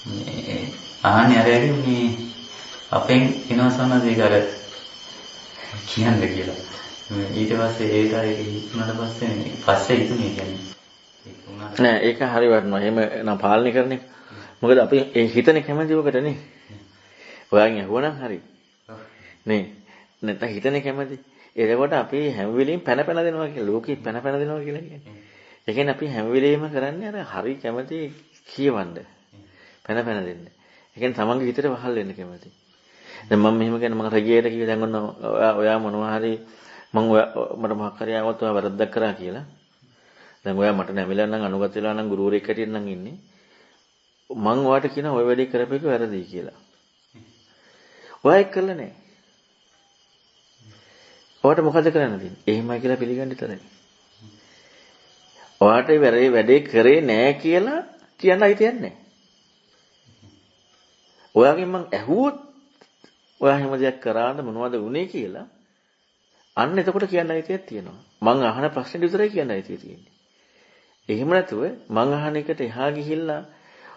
මේ අහන්නේ අරයාගෙන් මේ අපෙන් එනවා සන්නදේක අර කියන්න කියලා ඊට පස්සේ ඒක ඉක්ුණාට පස්සේ ඉතුනේ කියන්නේ නෑ ඒක හරි වටනවා එහෙම නම් පාලනය කරන එක මොකද අපි ඒ හිතන කැමැතිවකට නේ ඔයාගෙන් අහුවනම් හරි නේ නැත්නම් හිතන කැමැති එතකොට අපි හැම වෙලෙම පැන දෙනවා කියලා ලෝකෙ පැන දෙනවා කියලා කියන්නේ. ඒ කියන්නේ අපි හැම වෙලෙම කරන්නේ අර හරි කැමැති කියවන්න. පැන දෙන්න. ඒ කියන්නේ තමන්ගේ හිතට වහල් වෙන්න කැමැති. දැන් මම මෙහෙම කියන්නේ මම රජයට කිව්ව දැන් ඔන්න ඔයා මොනවා හරි මම මට මොකක් හරි ආවොත් ඔයා වැරද්දක් කරා කියලා. දැන් ඔයා මට නැමිලා නම් අනුගත වෙලා නම් ගුරුවරයෙක් හැටියට නම් ඉන්නේ. මම ඔයාට කියන ඔය වැඩේ කරපේක වැරදි කියලා. ඔයා ඒක කළා නෑ. ඔයාට මොකද කරන්න තියෙන්නේ? එහෙමයි කියලා පිළිගන්න විතරයි. ඔයාට වැඩේ කරේ නෑ කියලා කියන්න අයිතියක් නෑ. ඔයාගෙන් මං ඇහුවොත් ඔයා හැම දෙයක් කරාද මොනවද වුනේ කියලා අන්න එතකොට කියන්න අයිතියක් තියෙනවා. මං අහන ප්‍රශ්නේ විතරයි කියන්න අයිතිය තියෙන්නේ. එහෙම නැතුව මං අහන එකට එහා ගිහිල්ලා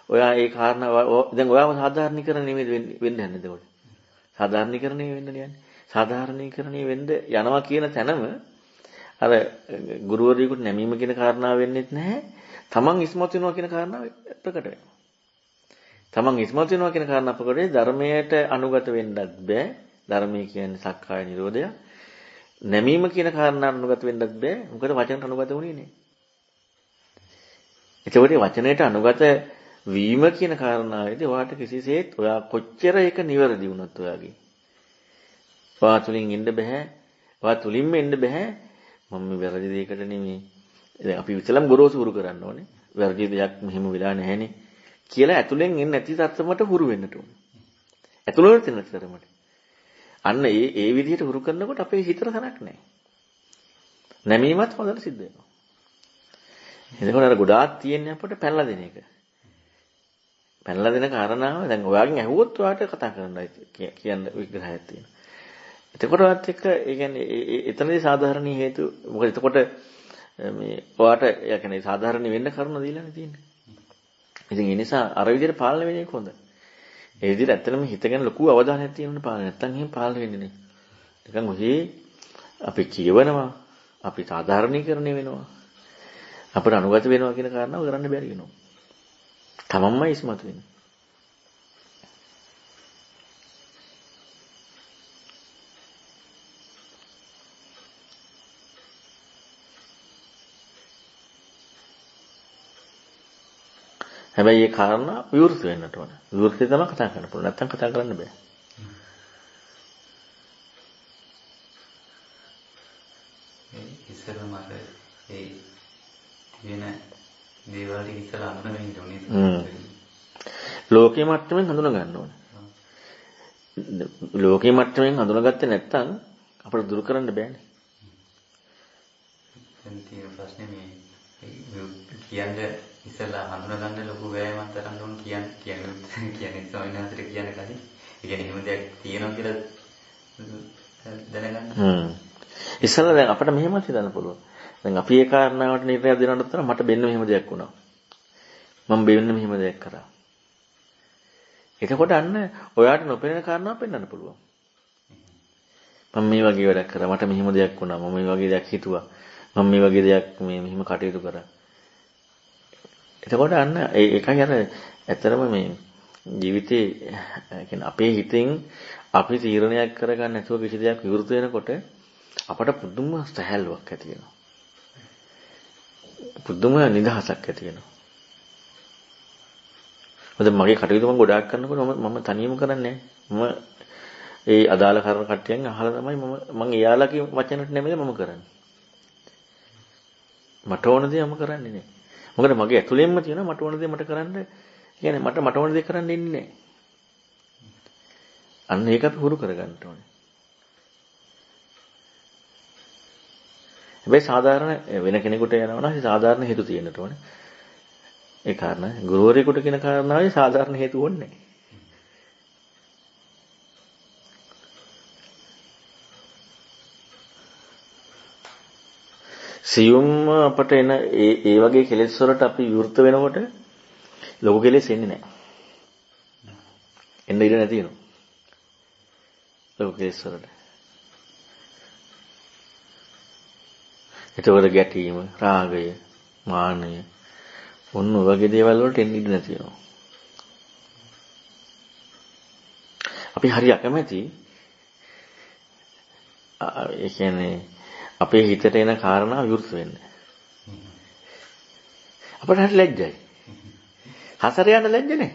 ඔයා ඒ කාරණා දැන් ඔයාව සාධාරණීකරණය වෙන්න යන්නේ එතකොට. සාධාරණීකරණය වෙන්න යන්නේ. සාධාරණීකරණය වෙන්න යනවා කියන තැනම අර ගුරුවරයෙකුට නැමීම කියන කාරණාව වෙන්නේ නැහැ. තමන් ඉස්මතු වෙනවා කියන කාරණාව ප්‍රකට වෙනවා. තමන් ඉස්මතු වෙනවා කියන කාරණා ප්‍රකටේ ධර්මයට අනුගත වෙන්නත් බෑ. ධර්මයේ කියන්නේ සක්කාය නිරෝධය. නැමීම කියන කාරණාට අනුගත වෙන්නත් බෑ. මොකද වචනට අනුගත වුණේ නේ. ඒකෝටි වචනයට අනුගත වීම කියන කාරණාවේදී ඔයාට කිසිසේත් ඔයා කොච්චර එක නිවැරදි වුණත් ඔයාගේ ඔයා තුලින් ඉන්න බෑ. ඔයා තුලින්ම ඉන්න බෑ. මම මේ වැරදි දෙයකට නෙමෙයි. දැන් අපි ඉතලම් ගොරෝසු හුරු කරන්න ඕනේ. වැරදි දෙයක් මෙහෙම වෙලා නැහැනේ කියලා ඇතුලෙන් එන්නේ නැති තත්ත්වයට හුරු වෙන්නට ඕනේ. ඇතුළට එන තරමට. අන්න ඒ විදිහට හුරු කරනකොට අපේ හිතට තරක් නැහැ. නැමීමත් හොඳට සිද්ධ වෙනවා. එතකොට අර ගොඩාක් තියෙන්නේ අපිට පැනලා දෙන එක. පැනලා දෙන කාරණාව දැන් ඔයාගෙන් ඇහුවොත් ඔයාට කතා කරන්නයි කියන්න විග්‍රහයක් තියෙනවා. එතකොට ඔයත් එක්ක ඒ කියන්නේ එතනදී සාධාරණී හේතු මොකද එතකොට මේ ඔයාට ඒ කියන්නේ සාධාරණ වෙන්න කරුණ දීලානේ තියෙන්නේ. ඉතින් ඒ නිසා අර විදිහට පාලනය වෙන එක හොඳයි. ඒ විදිහට ඇත්තටම හිතගෙන ලොකු අවධානයක් තියෙනුනේ පාලනය. නැත්තම් එහෙම පාලනය වෙන්නේ නැහැ. නිකන් ඔහේ අපි කියවනවා, අපි සාධාරණීකරණය වෙනවා. අපිට අනුගත වෙනවා කියන කාරණාව කරන්න බැරි වෙනවා. තමන්මයි ඉස්මතු වෙන්නේ. හැබැයි මේ කාරණා විවෘත වෙන්නට ඕන. විවෘතේ තමයි කතා කරන්න පුළුවන්. නැත්තම් කතා කරන්න බෑ. ඉස්සරම අර ඒ තියෙන දේවල් ටික ඉස්සර අඳුනගෙන ඉන්න ඕනේ. ලෝකයේ මට්ටමින් හඳුනා ගන්න ඕනේ. ලෝකයේ මට්ටමින් හඳුනාගත්තේ නැත්නම් අපිට දුරු කරන්න බෑනේ. දැන් තියෙන ප්‍රශ්නේ මේ කියන්නේ ඉස්සලා හඳුනා ගන්න ලොකු වෑයමක් තරම් ඕන කියන්නේ ස්වාමීන් වහන්සේට කියන කලින්. ඒ කියන්නේ එහෙම දෙයක් තියෙනවා කියලා දැනගන්න. ඉස්සලා දැන් අපිට මෙහෙමත් හිතන්න පුළුවන්. දැන් අපි ඒ කාරණාවට නිර්ණය දෙනවට තර මට බෙන්න මෙහෙම දෙයක් වුණා. මම බෙන්න මෙහෙම දෙයක් කරා. එතකොට අන්න ඔයාට නොපෙනෙන කාරණා පෙන්වන්න පුළුවන්. මම මේ වගේ වැඩක් කරා. මට මෙහෙම දෙයක් වුණා. මම මේ වගේ දෙයක් හිතුවා. මම මේ වගේ දෙයක් මෙහෙම කටයුතු කරා. එතකොට අන්න ඒකයි අර ඇත්තරම මේ ජීවිතේ කියන්නේ අපේ හිතෙන් අපි තීරණයක් කරගන්න නැතුව කිසි දෙයක් විවෘත වෙනකොට අපට පුදුම සැහැල්ලුවක් ඇති වෙනවා. පුදුම නිදහසක් ඇති වෙනවා. මොකද මගේ කටයුතු මම ගොඩාක් කරනකොට මම තනියම කරන්නේ නැහැ. මම ඒ අදාළ කරන කට්ටියන් අහලා තමයි මම එයාලගේ වචනට නෙමෙයි මම කරන්නේ. මට ඕන දේ මම කරන්නේ නැහැ. මොකද මගේ ඇතුළෙන්ම තියෙනවා මට ඕන දේ මට කරන්න. කියන්නේ මට ඕන දේ කරන්න ඉන්නේ නැහැ. අන්න ඒක අපි හුරු කරගන්න ඕනේ. හැබැයි සාධාරණ වෙන කෙනෙකුට යනවා නම් සාධාරණ හේතු තියෙන්නට ඕනේ. ඒ කාරණා ගුරුවරයෙකුට කියන කාරණාවේ සාධාරණ හේතු ඕනේ නැහැ. සියුම් අපට එන ඒ වගේ කෙලෙස් වලට අපි විවෘත වෙනකොට ලොකු කෙලෙස් එන්නේ නැහැ. එන්න ඉඩ නැති වෙනවා. ලොකු කෙලෙස් වලට. එතකොට ගැටීම, රාගය, මානය ඔන්න ඔය වගේ දේවල් වලට එන්න ඉඩ නැති වෙනවා. අපි හරි අකමැති ඒ කියන්නේ අපේ හිතට එන කාරණා විවෘත වෙන්න. අපට හරි ලැජ්ජයි. හසර යන්න ලැජ්ජ නැහැ.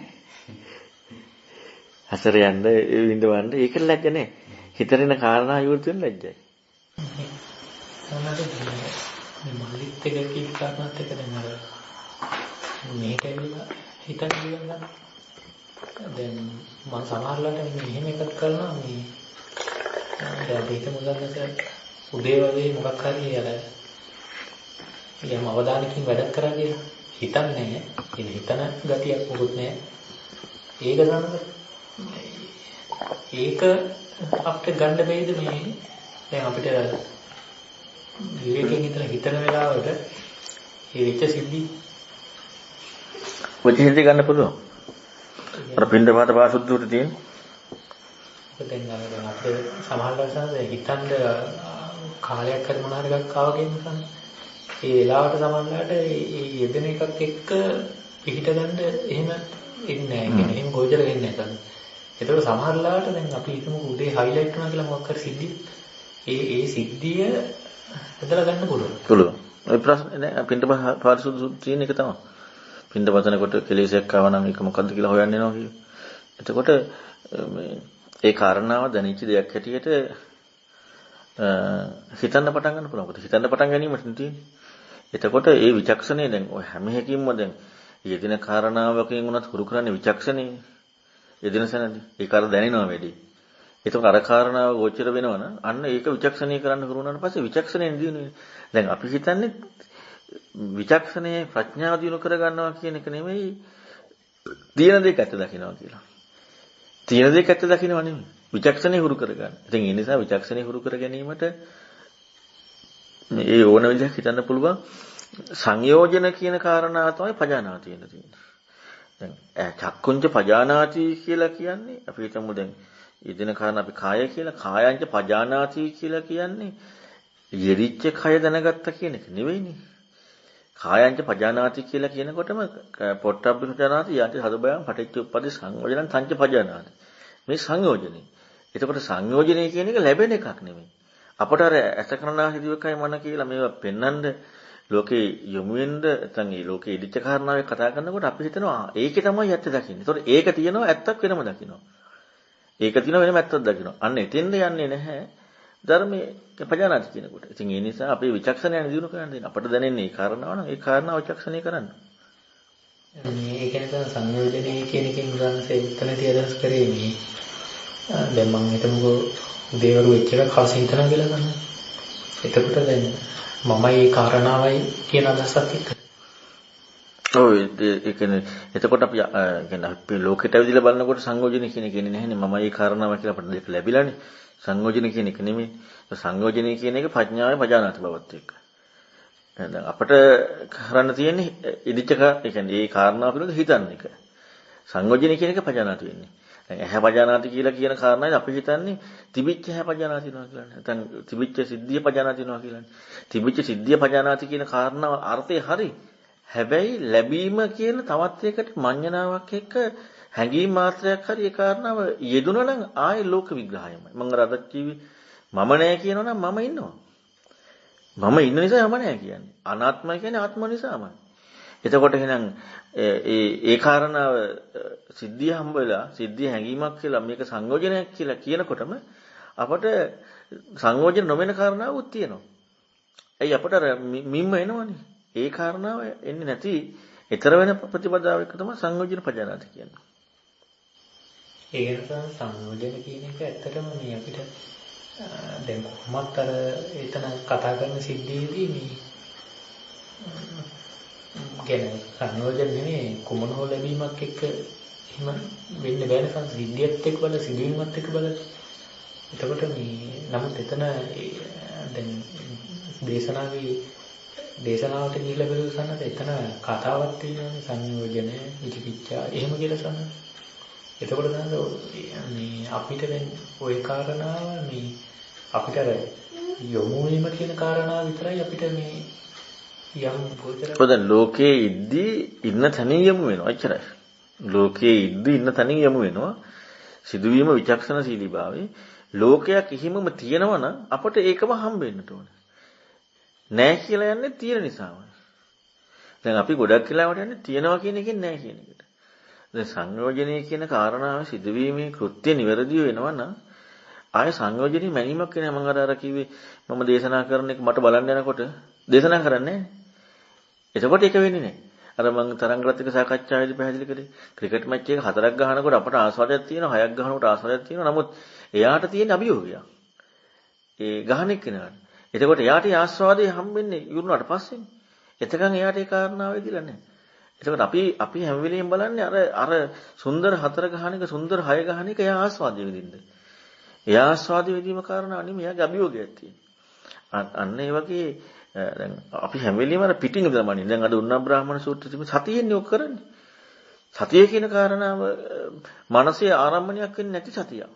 හසර යන්න විඳවන්න ඒක ලැජ්ජ නැහැ. හිතට එන කාරණා විවෘත වෙන්න ලැජ්ජයි. මල්ලිත් එක කීප කාරණාත් එක දැන් අර මේක ඇවිල්ලා හිතන්න ගියනම් දැන් මම සමහරවිට මෙහෙම එකක් කරනවා මේ දැන් අපි හිතමු ගන්නක උදේ වගේ මොකක් හරි අර යම් අවධානයකින් වැඩක් කරා කියලා හිතන්නේ නැහැ. ඒ හිතන ගතියක් මොකුත් නැහැ. ඒක තමයි ඒක අපිට ගන්න බැයිද මේ දැන් අපිට විවේකයෙන් හිතන වෙලාවට ඒ වෙච්ච සිද්ධි ඔච්චර ගන්න පුළුවන්. අර පින්ද පාත පාසුද්ධුවට තියෙන. දැන් අපිට සමහරවිට හිතන්න කාලයක් හරි මොනවා හරි එකක් ආවා කියන එක. ඒ වෙලාවට සමහරවිට ඒ යෙදෙන එකක් එක්ක පිහිට ගන්න එහෙම එන්නේ නැහැ. කියන්නේ එහෙම ගොජර වෙන්නේ නැහැ. ඒතකොට සමහරවිට දැන් අපි හිතමු උදේ හයිලයිට් කරනවා කියලා මොකක් හරි සිද්ධිය. ඒ සිද්ධිය හදලා ගන්න පුළුවන්. පුළුවන්. ඒ ප්‍රශ්නේ නෑ පින්ද පාසුද්ධු තියෙන එක තමයි. පින්ද වතනකොට කෙලෙසයක් ආව නම් ඒක මොකද්ද කියලා හොයන්න යනවා කිය. එතකොට මේ ඒ කාරණාව දැනෙච්ච දෙයක් හැටියට හිතන්න පටන් ගන්න පුළුවන්. මොකද හිතන්න පටන් ගැනීමට තියෙන්නේ. එතකොට ඒ විචක්ෂණය දැන් ඔය හැම එකකින්ම දැන් යෙදෙන කාරණාවකින් උනත් හුරු කරන්නේ විචක්ෂණය. යෙදෙන සැනදී ඒක අර දැනෙනවා වැඩි. එතකොට අර කාරණාව ගෝචර වෙනවනම් අන්න ඒක විචක්ෂණය කරන්න හුරු වුණාට පස්සේ විචක්ෂණයෙන් දිනුනේ. දැන් අපි හිතන්නේ විචක්ෂණයේ ප්‍රඥාව දිනු කර ගන්නවා කියන එක නෙමෙයි තියෙන දෙයක් ඇත්ත දකින්නවා කියලා. තියෙන දෙයක් ඇත්ත දකින්නවා නෙමෙයි. විචක්ෂණේ හුරු කර ගන්න. ඉතින් ඒ නිසා විචක්ෂණේ හුරු කර ගැනීමට මේ ඕන විදිහක් හිතන්න පුළුවන් සංයෝජන කියන කාරණාව තමයි පජානාති වෙන තියෙන්නේ. දැන් චක්කුංච පජානාති කියලා කියන්නේ අපි හිතමු දැන් යෙදෙන කාරණා අපි කාය කියලා කායංච පජානාති කියලා කියන්නේ යෙදිච්ච කය දැනගත්ත කියන එක නෙවෙයිනේ. කායංච පජානාති කියලා කියනකොටම පොට්ටබ්බ පජානාති යටි හදබයන් පටිච්ච උප්පදි සංයෝජනං සංච පජානාති. මේ සංයෝජනේ. එතකොට සංයෝජනේ කියන එක ලැබෙන එකක් නෙමෙයි. අපට අර ඇස කරනා හිතුවකයි මන කියලා මේවා පෙන්වන්න ලෝකේ යොමු වෙන්න නැත්නම් මේ ලෝකේ ඉදිච්ච කාරණාවේ කතා කරනකොට අපි හිතනවා ඒකේ තමයි ඇත්ත දකින්නේ. ඒතකොට ඒක තියෙනවා ඇත්තක් වෙනම දකින්නවා. ඒක තියෙනවා වෙනම ඇත්තක් දකින්නවා. අන්න එතෙන්ද යන්නේ නැහැ ධර්මයේ පජානාති කියනකොට. ඉතින් ඒ නිසා අපේ විචක්ෂණය දිනු කරන්න දෙන්න. අපට දැනෙන්නේ ඒ කාරණාව නම් ඒ කාරණාව විචක්ෂණය කරන්න. මේ කියන්නේ සංයෝජනයේ කියන එකෙන් ගන්නසේ උත්තරදී අදහස් කරේ මේ දැන් මම හිතමුකෝ දේවරු වෙච්ච එක කවස් හිතනවා කියලා ගන්න. එතකොට දැන් මමයි ඒ කාරණාවයි කියන අදහසක් එක්ක. ඔව් ඒ කියන්නේ එතකොට අපි කියන්නේ අපි ලෝකෙට ඇවිදලා බලනකොට සංයෝජන කියන එක ඉන්නේ නැහැනේ. මමයි ඒ කාරණාව කියලා අපිට දෙක ලැබිලානේ. සංයෝජන කියන එක නෙමෙයි. සංයෝජනය කියන එක ප්‍රඥාවේ පජානාති බවත් එක්ක. දැන් අපිට කරන්න තියෙන්නේ ඉදිච්ච ඒ කියන්නේ ඒ කාරණාව පිළිබඳ හිතන්න එක. සංයෝජන කියන එක පජානාති වෙන්නේ. දැන් ඇහැ පජානාති කියලා කියන කාරණාවයි අපි හිතන්නේ තිබිච්ච ඇහැ පජානාති වෙනවා කියලා. නැත්නම් තිබිච්ච සිද්ධිය පජානාති වෙනවා කියලා. තිබිච්ච සිද්ධිය පජානාති කියන කාරණාව අර්ථය හරි. හැබැයි ලැබීම කියන තවත් එකකට මඤ්ඤණාවක් එක්ක හැඟීම් මාත්‍රයක් හරි ඒ කාරණාව යෙදුණා නම් ආයේ ලෝක විග්‍රහයමයි. මම අර අදත් කිව්වේ මම නැහැ කියනවා නම් මම ඉන්නවා. මම ඉන්න නිසා මම නැහැ කියන්නේ. අනාත්මයි කියන්නේ ආත්ම නිසාමයි. එතකොට එහෙනම් ඒ කාරණාව සිද්ධිය හම්බ වෙලා සිද්ධිය හැඟීමක් කියලා මේක සංයෝජනයක් කියලා කියනකොටම අපට සංයෝජන නොවන කාරණාවක් තියෙනවා. ඇයි අපට මිම්ම එනවනේ. ඒ කාරණාව එන්නේ නැති ඊතර වෙන ප්‍රතිපදාවක තමයි සංයෝජන පජානාති කියන්නේ. ඒ නිසා සංයෝජන කියන එක ඇත්තටම මේ අපිට දැන් කොහොමත් අර එතන කතා කරන සිද්ධියේදී මේ කියන්නේ සංයෝජන නෙමෙයි කුමන හෝ ලැබීමක් එක්ක එහෙම වෙන්න බෑනේ සංසිද්ධියත් එක්ක බල සිදුවීමත් එක්ක බල. එතකොට මේ නමුත් එතන දැන් දේශනාවට ගිහිල්ලා බලුවසන්නත් එතන කතාවක් තියෙනවා සංයෝජන විචිකිච්ඡා එහෙම කියලා සම්මත. එතකොට තමයි මේ අපිට දැන් ওই කාරණාව මේ අපිට අර යොමු වීම කියන කාරණාව විතරයි අපිට මේ යම් පොතර. දැන් ලෝකයේ ඉද්දී ඉන්න තැනින් යමු වෙනවා එච්චරයි. ලෝකයේ ඉද්දී ඉන්න තැනින් යමු වෙනවා. සිදුවීම විචක්ෂණශීලීභාවයේ ලෝකයක් හිමම තියෙනවා නම් අපට ඒකම හම්බෙන්න ඕනේ. නෑ කියලා යන්නේ තියෙන නිසාමයි. දැන් අපි ගොඩක් වෙලාවට යන්නේ තියනවා කියන එකෙන් නෑ කියන එකට. දැන් සංයෝජනයේ කියන කාරණාව සිදුවීමේ කෘත්‍ය නිවැරදිව වෙනවා නම් ආය සංයෝජනයේ මැනීමක් වෙනවා. මම අර කිව්වේ මම දේශනා කරන එක මට බලන්න යනකොට දේශනා කරන්නේ නෑ. එතකොට ඒක වෙන්නේ නෑ. අර මම තරංගරත්නික සාකච්ඡාවේදී පැහැදිලි කරේ ක්‍රිකට් මැච් එක 4ක් ගහනකොට අපට ආස්වාදයක් තියෙනවා 6ක් ගහනකොට ආස්වාදයක් තියෙනවා. නමුත් එයාට තියෙන අභියෝගයක්. ඒ ගහන එක්කෙනාට. එතකොට එයාට ආස්වාදයේ හම්බෙන්නේ ඉවරුනාට පස්සේනේ. එතකන් එයාට ඒ කාරණාව වෙදිලා නැහැ. එතකොට අපි හැම වෙලෙම බලන්නේ අර සුන්දර 4 ගහන එක සුන්දර 6 ගහන එක එයා ආස්වාදයේ විඳින්න. එයා ආස්වාදයේ විඳීම කාරණා නෙමෙයි එයාගේ අභියෝගයක් තියෙනවා. අන්න ඒ වගේ දැන් අපි හැම වෙලෙම අර පිටින් ඉඳලාමනේ. දැන් අද උන්නා බ්‍රාහ්මණ සූත්‍රය තිබෙන සතියෙන්නේ ඔක් කරන්නේ. සතිය කියන කාරණාව මනසේ ආරම්භණයක් වෙන්නේ නැති සතියක්.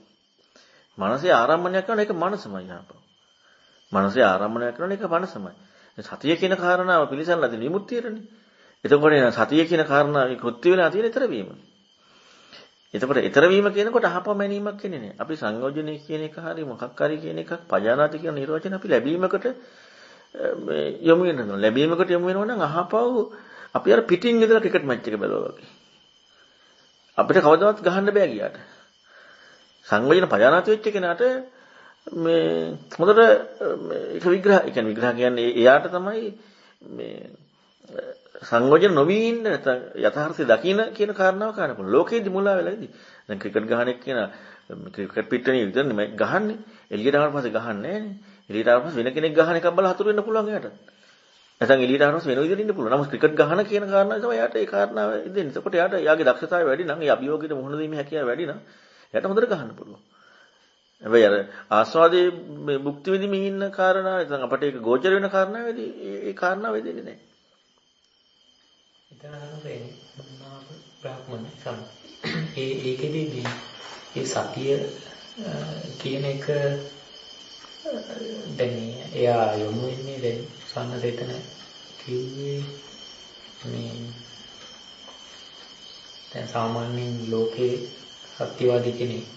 මනසේ ආරම්භණයක් කරන එක මනසමයි යාපව. මනසේ ආරම්භණයක් කරන එක මනසමයි. සතිය කියන කාරණාව පිළිසල්ලා දෙන විමුක්තියටනේ. එතකොට එන සතිය කියන කාරණාවේ කෘත්‍ය වෙලා තියෙන ඊතර වීම. එතකොට ඊතර වීම කියනකොට අහපම මැනීමක් කියන්නේ නෑ. අපි සංයෝජනයේ කියන එක හරි මොකක් හරි කියන එකක් පජානාති කියන නිර්වචන අපි ලැබීමකට යොමු වෙනවා. ලැබීමකට යොමු වෙනවා නම් අහපව අපි අර පිටින් ඉඳලා ක්‍රිකට් මැච් එක බැලුවා වගේ. අපිට කවදාවත් ගහන්න බෑ ගියාට. සංයෝජන පජානාති වෙච්ච කෙනාට මේ හොඳට ඒක විග්‍රහ කියන්නේ එයාට තමයි මේ සංයෝජන නොවී ඉන්න නැත්නම් යථාර්ථය දකින්න කියන කාරණාව කාරණා පුළුවන්. ලෝකෙදි මුලා වෙලා ඉදි. දැන් ක්‍රිකට් ගහන එක කියන ක්‍රිකට් පිට්ටනිය විතරනේ මේ ගහන්නේ. එළියට ආවට පස්සේ ගහන්නේ නෑනේ. එළියට ආවට පස්සේ වෙන කෙනෙක් ගහන එකක් බලලා හතුරු වෙන්න පුළුවන් එයාට. නැත්නම් එළියට ආවට පස්සේ වෙන විදිහට ඉන්න පුළුවන්. නමුත් ක්‍රිකට් ගහන කියන කාරණාව තමයි එයාට ඒ කාරණාව දෙන්නේ. එතකොට එයාට එයාගේ දක්ෂතාවය වැඩි නම් ඒ අභියෝගයට මුහුණ දීමේ හැකියාව වැඩි නම් එයාට හොඳට ගහන්න පුළුවන්. හැබැයි අර ආස්වාදයේ භුක්ති විඳින්මින් ඉන්න කාරණාව නැත්නම් අපට ඒක ගෝචර වෙන කාරණාවේදී ඒ කාරණාව වෙදෙන්නේ නැහැ. ඉතින් බ්‍රාහ්මණ සම් ඒකෙදී මේ සතිය කියන එක දැන් එයා යොමු වෙන්නේ දැන් සම්මතේතන කිව්වේ මේ දැන් සාමාන්‍යයෙන් ලෝකේ සත්‍යවාදී කෙනෙක්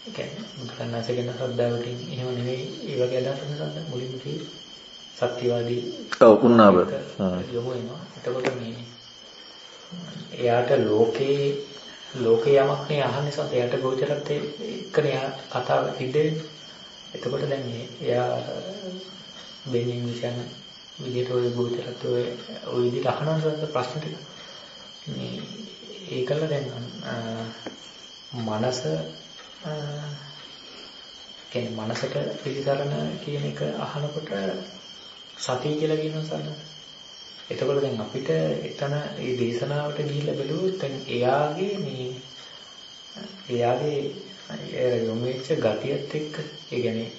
කියන්නේ බුදුරණාහිගෙන ශ්‍රද්ධාවකින් එහෙම නෙවෙයි ඒ වගේ අදහසක් නේද මුලින්ම කිව්වේ සත්‍යවාදී උන්නාව යොමු වෙනවා. එතකොට මේ එයාට ලෝකේ යමක් නේ අහන්නේ සත් එයාට ගෝචරත් එක්කනේ කතාව සිද්ධ වෙන්නේ. එතකොට දැන් එයා දෙන්නේ විශ්යන විදිහට ඔය ගෝචරත් ඔය විදිහට අහනවා ප්‍රශ්න ටික. මේ ඒකල දැන් මනස කියන්නේ මනසට පිළිසරණ කියන එක අහනකොට සතිය කියලා කියනවා සන්න. එතකොට දැන් අපිට එතන මේ දේශනාවට ගිහිල්ලා බලුවොත් දැන් එයාගේ යොමු වෙච්ච ගතියත් එක්ක ඒ කියන්නේ